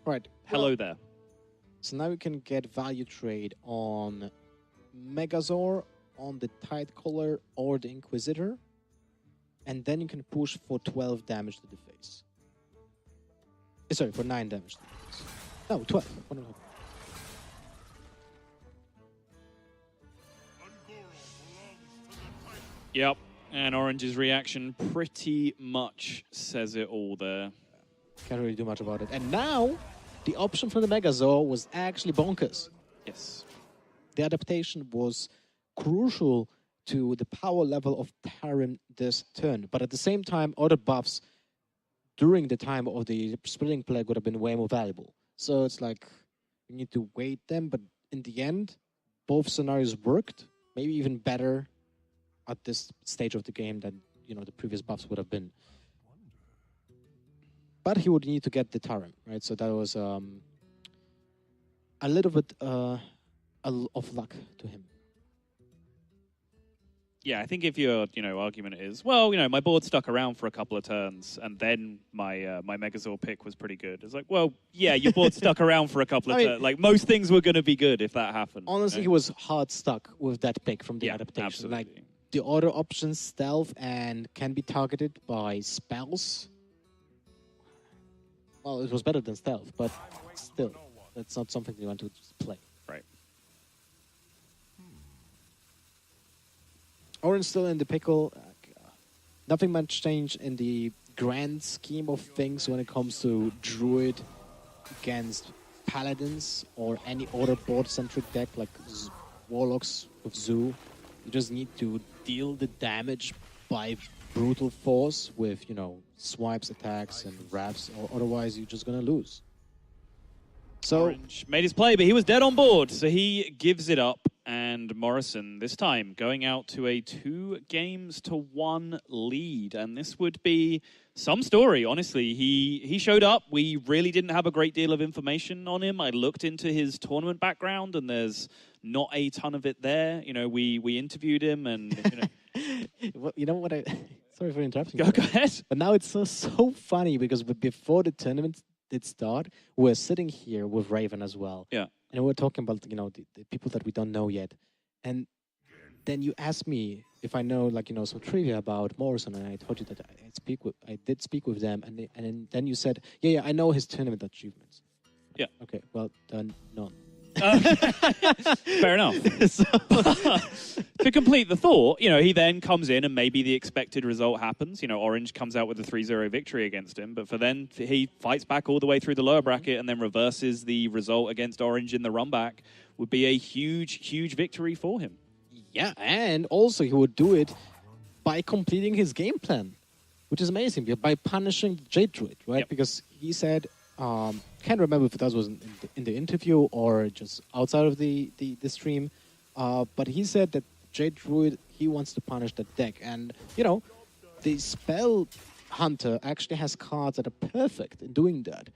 right. Hello there. So now we can get value trade on Megazord, on the Tidecrawler or the Inquisitor, and then you can push for 12 damage to the face. Sorry, for 9 damage to the face. No, 12. Yep, and Orange's reaction pretty much says it all there. Can't really do much about it. And now, the option from the Megazord was actually bonkers. Yes. The adaptation was crucial to the power level of Tarim this turn. But at the same time, other buffs during the time of the Splitting Plague would have been way more valuable. So it's like, we need to wait them. But in the end, both scenarios worked. Maybe even better at this stage of the game than, you know, the previous buffs would have been. But he would need to get the Tarim, right? So that was a little bit of luck to him. Yeah, I think if your argument is, well, my board stuck around for a couple of turns, and then my my Megazord pick was pretty good. It's like, well, yeah, your board stuck around for a couple of turns. Like, most things were going to be good if that happened. Honestly, he was hard stuck with that pick from the adaptation. Absolutely. Like, the other options, stealth and can be targeted by spells. Well, it was better than stealth, but still, that's not something you want to play. Right. Orange still in the pickle. Nothing much changed in the grand scheme of things when it comes to Druid against Paladins or any other board-centric deck like Warlocks with Zoo. You just need to deal the damage by brutal force with, swipes, attacks, and wraps, or otherwise you're just going to lose. So Orange made his play, but he was dead on board, so he gives it up. And Morrison, this time, going out to a 2-1 lead. And this would be some story, honestly. He showed up. We really didn't have a great deal of information on him. I looked into his tournament background, and there's not a ton of it there. We interviewed him, and, well, you know what sorry for interrupting. Go ahead. But now it's so funny because before the tournament did start, we're sitting here with Raven as well. Yeah. And we're talking about, the people that we don't know yet. And then you asked me if I know, some trivia about Morrison, and I told you that I did speak with them, and then you said, yeah, I know his tournament achievements. Yeah. Okay, well, then none. Fair enough. To complete the thought, he then comes in and maybe the expected result happens. Orange comes out with a 3-0 victory against him, but he fights back all the way through the lower bracket and then reverses the result against Orange in the run back. Would be a huge, huge victory for him. Yeah, and also he would do it by completing his game plan, which is amazing, by punishing Jade Druid, right? Yep. Because he said, can't remember if that was in the interview or just outside of the stream, but he said that Jade Druid, he wants to punish that deck. And, the Spell Hunter actually has cards that are perfect in doing that.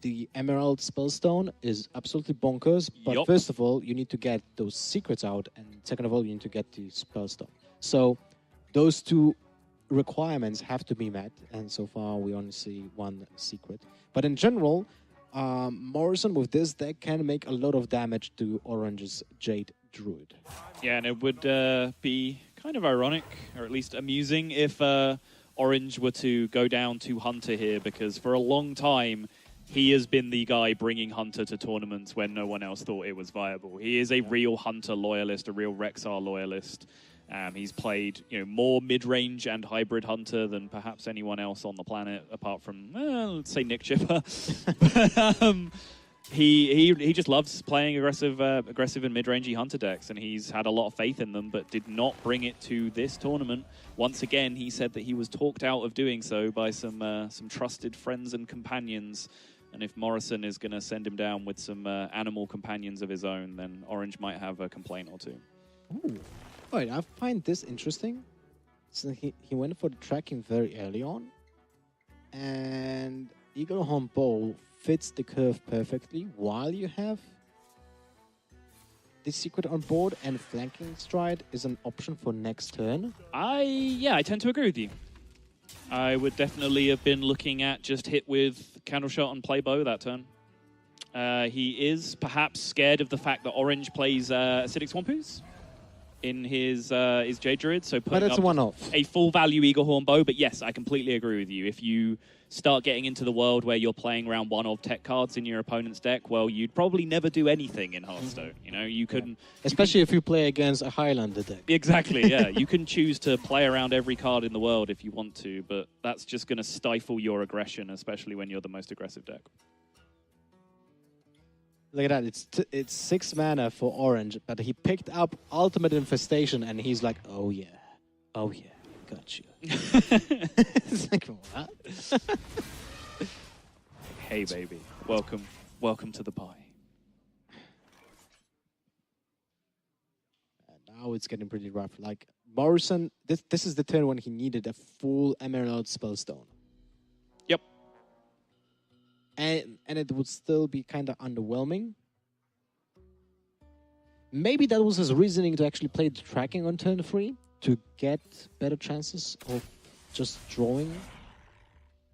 The Emerald Spellstone is absolutely bonkers, but first of all, you need to get those secrets out, and second of all, you need to get the Spellstone. So those two requirements have to be met, and so far we only see one secret. But in general, Morrison with this deck can make a lot of damage to Orange's Jade Druid. Yeah, and it would be kind of ironic, or at least amusing, if Orange were to go down to Hunter here, because for a long time, he has been the guy bringing Hunter to tournaments when no one else thought it was viable. He is a real Hunter loyalist, a real Rexar loyalist. He's played, more mid-range and hybrid Hunter than perhaps anyone else on the planet, apart from, let's say, Nick Chipper. He just loves playing aggressive and mid-rangey Hunter decks, and he's had a lot of faith in them, but did not bring it to this tournament. Once again, he said that he was talked out of doing so by some trusted friends and companions. And if Morrison is going to send him down with some animal companions of his own, then Orange might have a complaint or two. Ooh. All right, I find this interesting. So he went for the tracking very early on. And Eagle Horn Bow fits the curve perfectly while you have the secret on board, and flanking stride is an option for next turn. I tend to agree with you. I would definitely have been looking at just hit with Candle Shot and play bow that turn. He is perhaps scared of the fact that Orange plays Acidic Swampus in his Jade Druid, so but it's a one-off. A full value Eagle Horn Bow. But yes, I completely agree with you. If you start getting into the world where you're playing around one of tech cards in your opponent's deck, well, you'd probably never do anything in Hearthstone. You know, you couldn't... Especially if you play against a Highlander deck. Exactly, yeah. You can choose to play around every card in the world if you want to, but that's just going to stifle your aggression, especially when you're the most aggressive deck. Look at that, it's 6 mana for Orange, but he picked up Ultimate Infestation, and he's like, oh yeah, got you. It's like, what? Hey baby, welcome to the pie. Now it's getting pretty rough. Like, Morrison, this is the turn when he needed a full Emerald Spellstone. Yep. And it would still be kind of underwhelming. Maybe that was his reasoning to actually play the tracking on turn 3 to get better chances of just drawing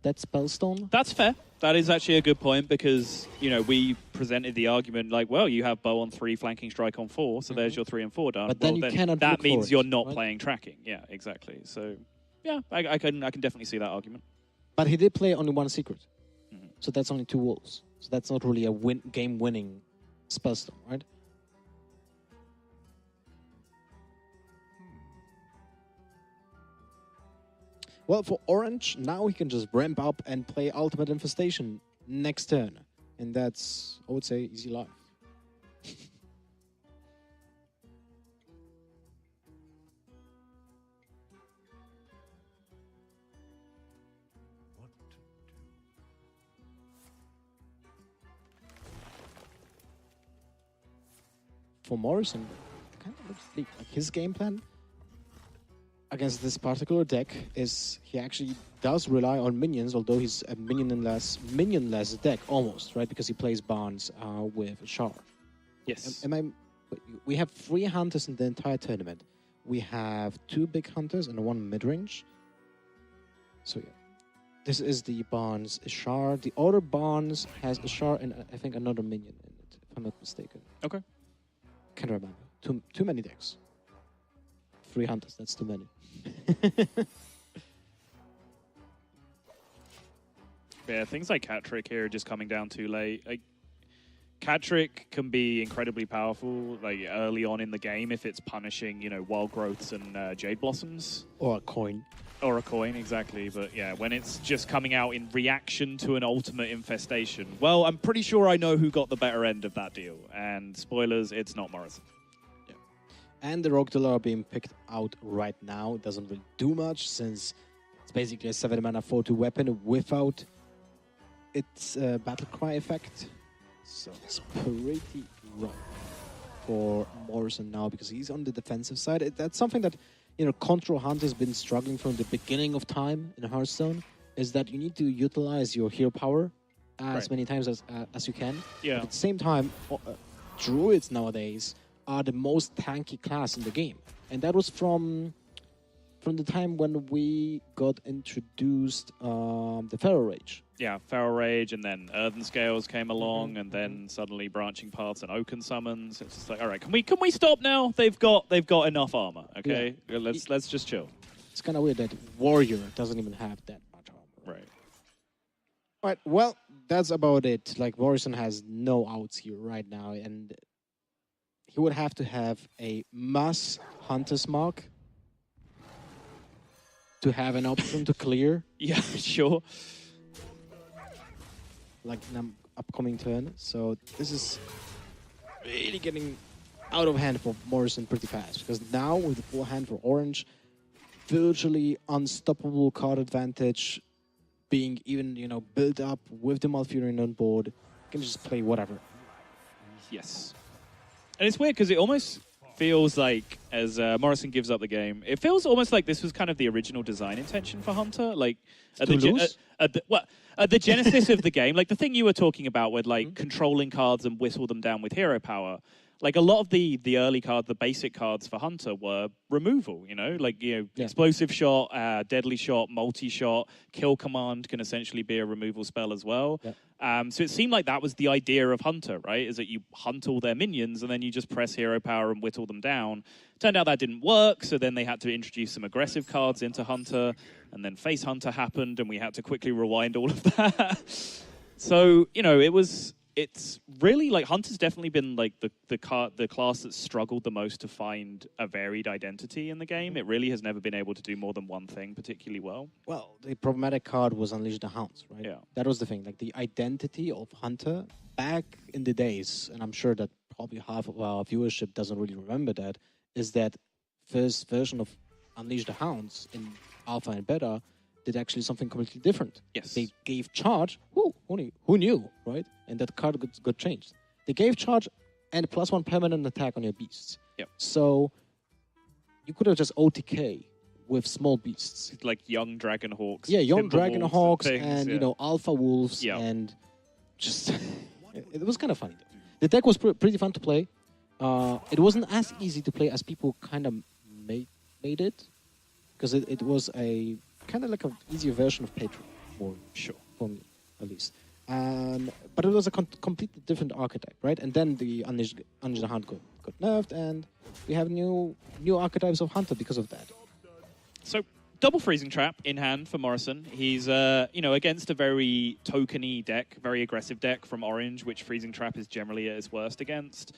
that Spellstone. That's fair. That is actually a good point because, you know, we presented the argument like, well, you have bow on 3, flanking strike on 4, so there's your 3 and 4 done. But then you cannot. That means you're not right? playing tracking. Yeah, exactly. So, yeah, I can definitely see that argument. But he did play only one secret. So that's only 2 wolves. So that's not really a game-winning Spellstone, right? Well, for Orange, now he can just ramp up and play Ultimate Infestation next turn. And that's, I would say, easy life. For Morrison, it kind of looks bleak. Like his game plan against this particular deck is he actually does rely on minions, although he's a minionless deck almost, right? Because he plays Barnes with Char. Yes. We have 3 hunters in the entire tournament. We have 2 big hunters and 1 mid-range. So yeah, this is the Barnes Char. The other Barnes has a Char and I think another minion in it, if I'm not mistaken. Okay. Can't remember. Too many decks. 3 hunters, that's too many. Yeah, things like Catrick here are just coming down too late. Like, Catrick can be incredibly powerful, like early on in the game if it's punishing, you know, Wild Growths and Jade Blossoms. Or a coin. Or a coin, exactly. But yeah, when it's just coming out in reaction to an ultimate infestation, well, I'm pretty sure I know who got the better end of that deal. And spoilers, it's not Morrison. Yeah. And the Rogue Dealer being picked out right now. It doesn't really do much since it's basically a 7 mana 4/2 weapon without its Battle Cry effect. So it's pretty rough for Morrison now because he's on the defensive side. That's something that, you know, Control Hunt has been struggling from the beginning of time in Hearthstone, is that you need to utilize your hero power as many times as you can. Yeah. But at the same time, Druids nowadays are the most tanky class in the game. And that was from the time when we got introduced the Feral Rage. Yeah, Feral Rage, and then Earthen Scales came along, and then suddenly Branching Paths and Oaken Summons. It's just like, all right, can we stop now? They've got enough armor. Okay, yeah. Let's just chill. It's kind of weird that Warrior doesn't even have that much armor. Right. All right. Well, that's about it. Like, Morrison has no outs here right now, and he would have to have a mass Hunter's Mark to have an option to clear. Yeah, sure. Like an upcoming turn. So this is really getting out of hand for Morrison pretty fast. Because now with the full hand for Orange, virtually unstoppable card advantage. being even, built up with the Malfurion on board. You can just play whatever. Yes. And it's weird because it almost feels like, as Morrison gives up the game, it feels almost like this was kind of the original design intention for Hunter. Like, at the genesis of the game, like the thing you were talking about with like controlling cards and whittle them down with hero power. Like a lot of the early cards, the basic cards for Hunter were removal, explosive shot, deadly shot, multi-shot, kill command can essentially be a removal spell as well. Yeah. So it seemed like that was the idea of Hunter, right? Is that you hunt all their minions and then you just press hero power and whittle them down. Turned out that didn't work, so then they had to introduce some aggressive cards into Hunter, and then Face Hunter happened, and we had to quickly rewind all of that. So, it's really like Hunter's definitely been like the class that's struggled the most to find a varied identity in the game. It really has never been able to do more than one thing particularly well. Well, the problematic card was Unleash the Hounds, right? Yeah. That was the thing. Like the identity of Hunter back in the days, and I'm sure that probably half of our viewership doesn't really remember that, is that first version of Unleash the Hounds in Alpha and Beta did actually something completely different. Yes. They gave charge. Who knew, right? And that card got changed. They gave charge and +1 permanent attack on your beasts. Yep. So you could have just OTK with small beasts. Like young dragon hawks. Yeah, young dragon hawks and alpha wolves. Yeah. And just... it was kind of funny. The deck was pretty fun to play. It wasn't as easy to play as people kind of made it. Because it was a... kind of like an easier version of Patreon, for me, at least. But it was a completely different archetype, right? And then the Unleash the Hound got nerfed, and we have new archetypes of Hunter because of that. So, double Freezing Trap in hand for Morrison. He's, against a very tokeny deck, very aggressive deck from Orange, which Freezing Trap is generally at its worst against.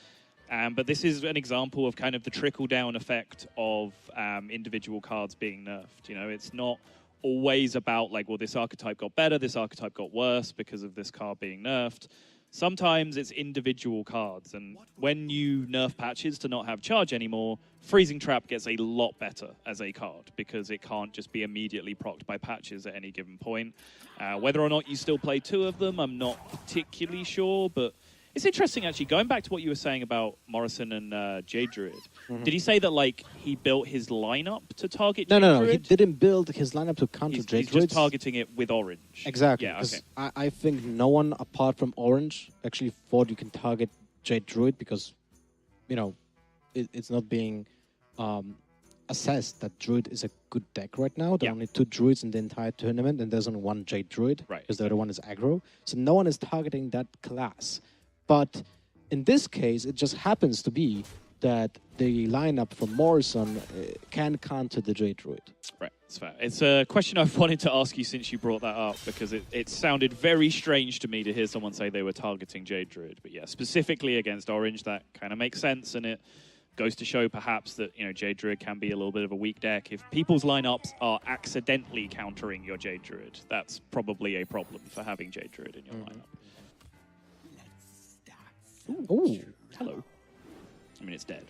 But this is an example of kind of the trickle-down effect of individual cards being nerfed. It's not always about like, well, this archetype got better, this archetype got worse because of this card being nerfed. Sometimes it's individual cards, and when you nerf patches to not have charge anymore, Freezing Trap gets a lot better as a card because it can't just be immediately procced by patches at any given point. Whether or not you still play two of them, I'm not particularly sure, but it's interesting, actually, going back to what you were saying about Morrison and Jade Druid. Did he say that, like, he built his lineup to target Jade Druid? No. He didn't build his lineup to counter Jade Druid. He's just targeting it with Orange. Exactly. Yeah, okay. I think no one apart from Orange actually thought you can target Jade Druid because, it's not being assessed that Druid is a good deck right now. There are only 2 Druids in the entire tournament, and there's only 1 Jade Druid. Right. Because the other one is aggro. So no one is targeting that class. But in this case, it just happens to be that the lineup from Morrison can counter the Jade Druid. Right, that's fair. It's a question I've wanted to ask you since you brought that up, because it sounded very strange to me to hear someone say they were targeting Jade Druid. But yeah, specifically against Orange, that kind of makes sense, and it goes to show perhaps that Jade Druid can be a little bit of a weak deck. If people's lineups are accidentally countering your Jade Druid, that's probably a problem for having Jade Druid in your lineup. Ooh, hello. I mean, it's dead.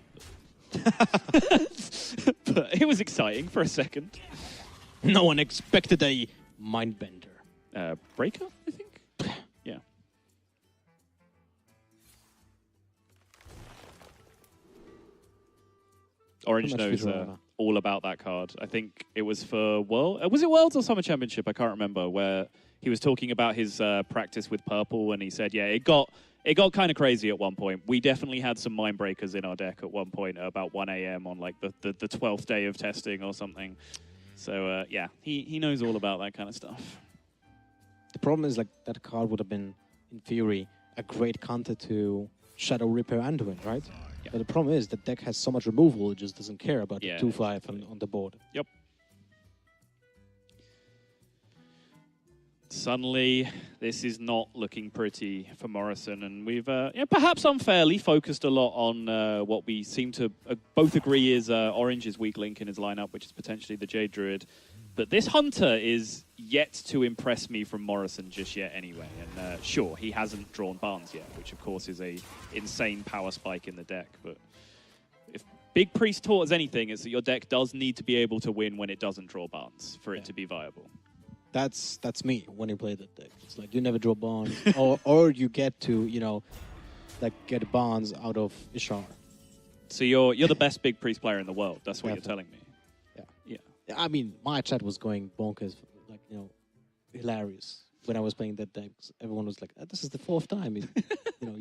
But it was exciting for a second. No one expected a Mindbender. Breaker, I think? Yeah. Orange knows all about that card. I think it was for World. Was it Worlds or Summer Championship? I can't remember. Where he was talking about his practice with Purple, and he said, yeah, it got kind of crazy at one point. We definitely had some Mind Breakers in our deck at one point at about 1 a.m. on like the 12th day of testing or something. So, yeah, he knows all about that kind of stuff. The problem is, like, that card would have been, in theory, a great counter to Shadow Ripper Anduin, right? Yeah. But the problem is the deck has so much removal, it just doesn't care about the 2/5 on the board. Yep. Suddenly, this is not looking pretty for Morrison, and we've perhaps unfairly focused a lot on what we seem to both agree is Orange's weak link in his lineup, which is potentially the Jade Druid. But this Hunter is yet to impress me from Morrison just yet anyway. And sure, he hasn't drawn Barnes yet, which of course is a insane power spike in the deck. But if Big Priest taught us anything, it's that your deck does need to be able to win when it doesn't draw Barnes for it to be viable. That's me when you play that deck. It's like you never draw Bond, or you get to get Bonds out of Ishar. So you're the best big priest player in the world. That's what you're telling me. Yeah. I mean, my chat was going bonkers, hilarious when I was playing that deck. Everyone was like, "This is the fourth time you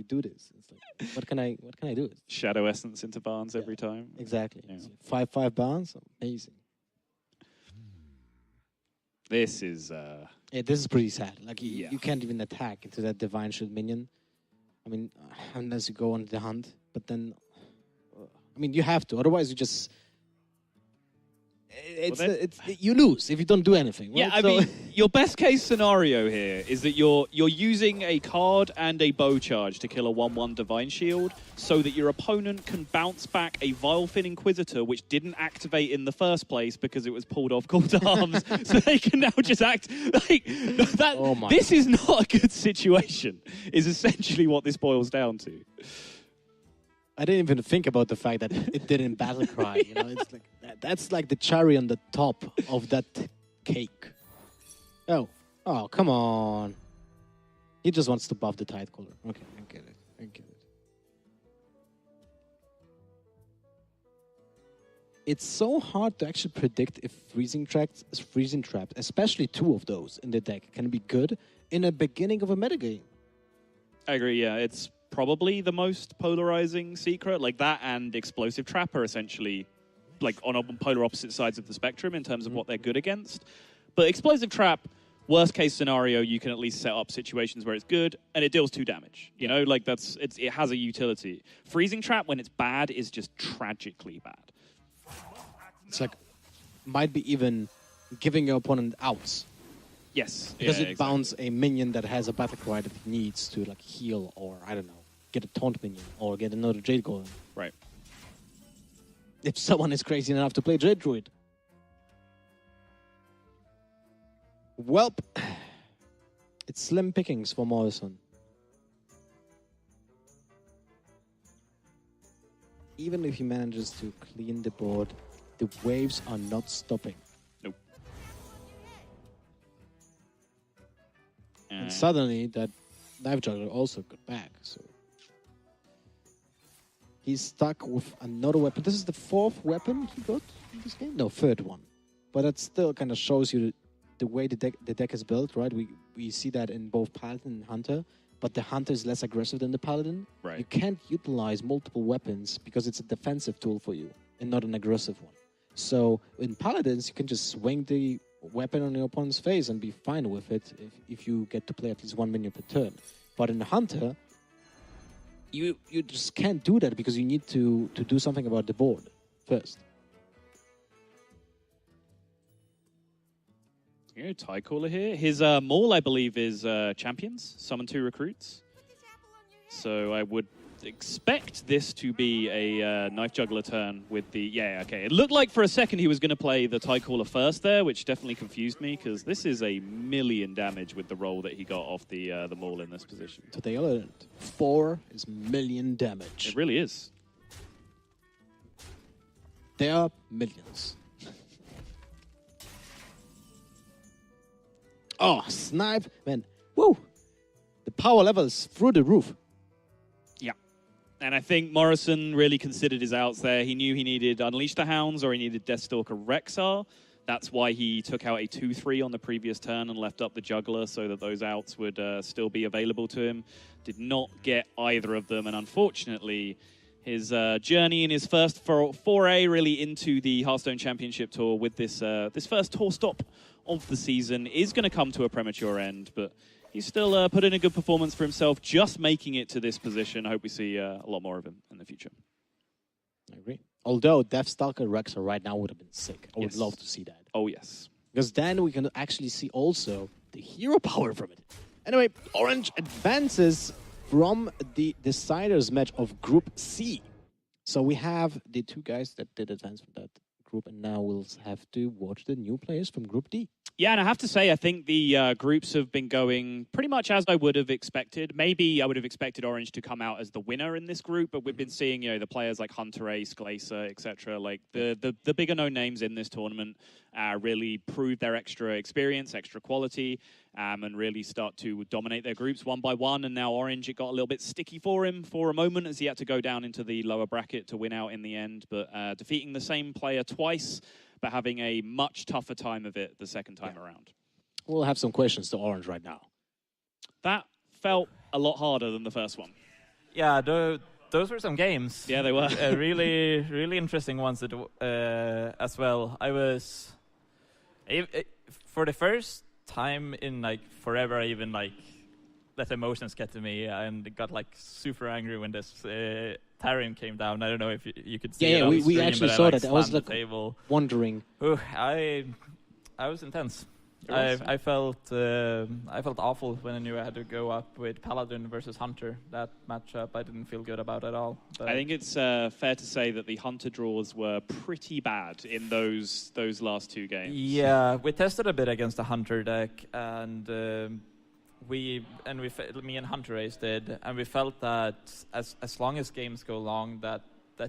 do this." It's like, what can I do? Shadow Essence into Barnes every time. Exactly. Yeah. 5/5 Barnes, amazing. This is this is pretty sad. Like you can't even attack into that Divine Shield minion. I mean, unless you go on the hunt, but then you have to. Otherwise, you just you lose if you don't do anything. Right? Yeah, I mean, your best case scenario here is that you're using a card and a bow charge to kill a 1/1 Divine Shield, so that your opponent can bounce back a Vilefin Inquisitor, which didn't activate in the first place because it was pulled off Call to Arms, so they can now just act like that. Oh this is not a good situation. Is essentially what this boils down to. I didn't even think about the fact that it didn't battle cry. It's like that's like the cherry on the top of that cake. Oh, come on. He just wants to buff the Tide Caller. Okay, I get it. It's so hard to actually predict if freezing traps, especially two of those in the deck, can be good in the beginning of a metagame. I agree. Yeah, it's probably the most polarizing secret, like that and Explosive Trap are essentially like on polar opposite sides of the spectrum in terms of what they're good against. But Explosive Trap, worst case scenario, you can at least set up situations where it's good and it deals 2 damage. Like it has a utility. Freezing Trap, when it's bad, is just tragically bad. It's like might be even giving your opponent outs. Yes. Because it bounds a minion that has a battle cry that it needs to heal or, I don't know, get a taunt minion or get another Jade going. Right. If someone is crazy enough to play Jade Druid. Welp. It's slim pickings for Morrison. Even if he manages to clean the board, the waves are not stopping. Nope. And suddenly that Knife Juggler also got back, so he's stuck with another weapon. This is the 4th weapon he got in this game? No, 3rd one. But that still kind of shows you the way the deck is built, right? We see that in both Paladin and Hunter, but the Hunter is less aggressive than the Paladin. Right. You can't utilize multiple weapons because it's a defensive tool for you and not an aggressive one. So in Paladins, you can just swing the weapon on your opponent's face and be fine with it if you get to play at least 1 minion per turn. But in the Hunter, you just can't do that because you need to do something about the board first. Tide Caller here. His Maul, I believe, is Champions, summon 2 recruits. So I would expect this to be a Knife Juggler turn with the... Yeah, okay. It looked like for a second he was going to play the Tide Caller first there, which definitely confused me, because this is a million damage with the roll that he got off the Maul in this position. So they learned 4 is million damage. It really is. They are millions. Oh, snipe. Man, woo! The power levels through the roof. Yeah. And I think Morrison really considered his outs there. He knew he needed Unleash the Hounds or he needed Deathstalker Rexar. That's why he took out a 2/3 on the previous turn and left up the Juggler so that those outs would still be available to him. Did not get either of them, and unfortunately, his journey in his first foray really into the Hearthstone Championship Tour with this first tour stop of the season is going to come to a premature end, but he's still put in a good performance for himself, just making it to this position. I hope we see a lot more of him in the future. I agree. Although Deathstalker Rexar right now would have been sick. I would love to see that. Oh, yes. Because then we can actually see also the hero power from it. Anyway, Orange advances from the deciders match of Group C. So we have the 2 guys that did advance from that group, and now we'll have to watch the new players from Group D. Yeah, and I have to say, I think the groups have been going pretty much as I would have expected. Maybe I would have expected Orange to come out as the winner in this group, but we've been seeing, the players like Hunter Ace, Glacier, etc., like the bigger known names in this tournament really prove their extra experience, extra quality, and really start to dominate their groups one by one. And now Orange, it got a little bit sticky for him for a moment as he had to go down into the lower bracket to win out in the end, but defeating the same player twice, but having a much tougher time of it the second time around. We'll have some questions to Orange right now. That felt a lot harder than the first one. Yeah, those were some games. Yeah, they were. Really, really interesting ones as well. I was... for the first time in, forever, I even, let emotions get to me and got, super angry when this... Tarium came down. I don't know if you could see it on the stream, we actually saw that. I was wondering. I was intense. I felt awful when I knew I had to go up with Paladin versus Hunter. That matchup I didn't feel good about at all. But I think it's fair to say that the Hunter draws were pretty bad in those last two games. Yeah, we tested a bit against the Hunter deck, and me and Hunter Ace did, and we felt that as long as games go long, that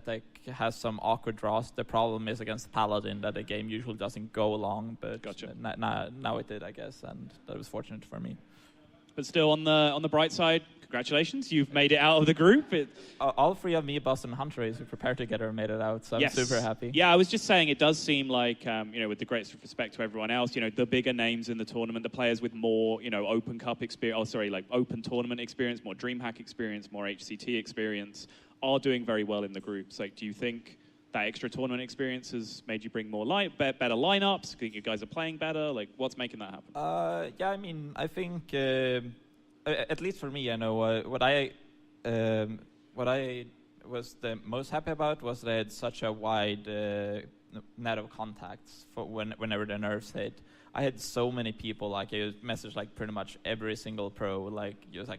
deck has some awkward draws. The problem is against Paladin that the game usually doesn't go long, but gotcha. Now it did, I guess, and that was fortunate for me. But still, on the bright side, congratulations, you've made it out of the group. All three of me, Boss, and Hunter Ace who prepared together made it out, so I'm super happy. Yeah, I was just saying, it does seem like, with the greatest respect to everyone else, the bigger names in the tournament, the players with more, open cup experience, open tournament experience, more DreamHack experience, more HCT experience, are doing very well in the groups. Do you think that extra tournament experience has made you bring more better lineups? Do you think you guys are playing better? What's making that happen? Yeah, I mean, I think, at least for me, I know what I was the most happy about was that I had such a wide net of contacts for whenever the nerfs hit. I had so many people, I messaged pretty much every single pro,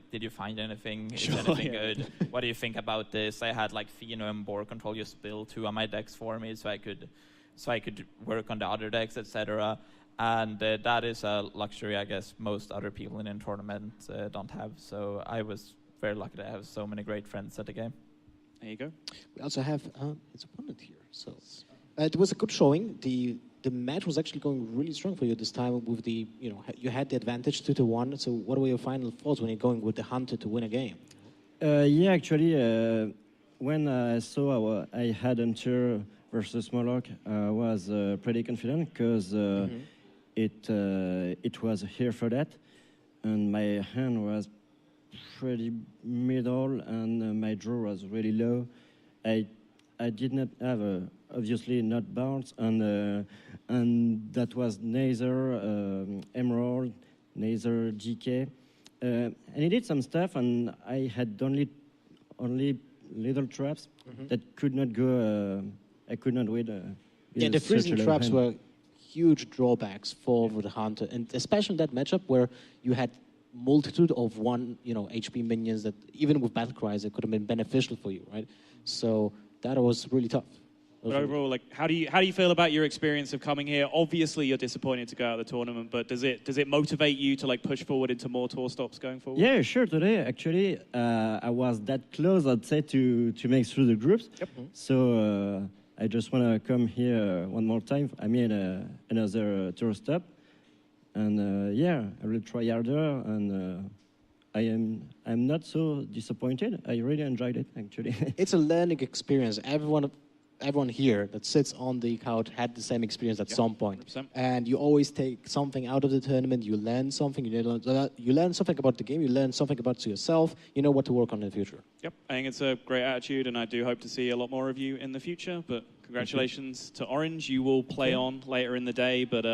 did you find anything? Is anything good? What do you think about this? I had Fino and Board Control just build 2 of my decks for me so I could work on the other decks, etc. And that is a luxury I guess most other people in a tournament don't have. So I was very lucky to have so many great friends at the game. There you go. We also have his opponent here. So it was a good showing. The match was actually going really strong for you this time with the, you had the advantage 2-1. So what were your final thoughts when you're going with the Hunter to win a game? Yeah, actually, when I saw I had Hunter versus Moloch, I was pretty confident because it was here for that. And my hand was pretty middle and my draw was really low. I did not have obviously not bounce and that was neither Emerald, neither GK. And he did some stuff and I had only little traps that could not go. I could not win. The freezing traps were huge drawbacks for the Hunter, and especially that matchup where you had multitude of HP minions that even with battle cries it could have been beneficial for you, right? So that was really tough. But overall, how do you feel about your experience of coming here? Obviously, you're disappointed to go out of the tournament, but does it motivate you to push forward into more tour stops going forward? Yeah, sure. Today, actually, I was that close, I'd say, to make through the groups. Yep. So I just want to come here one more time. I mean, another tour stop, and yeah, I will try harder and. I'm not so disappointed. I really enjoyed it, actually. It's a learning experience. Everyone here that sits on the couch had the same experience at some point. 100%. And you always take something out of the tournament. You learn something. You learn something about the game. You learn something about yourself. You know what to work on in the future. Yep, I think it's a great attitude, and I do hope to see a lot more of you in the future. But congratulations to Orange. You will play on later in the day, but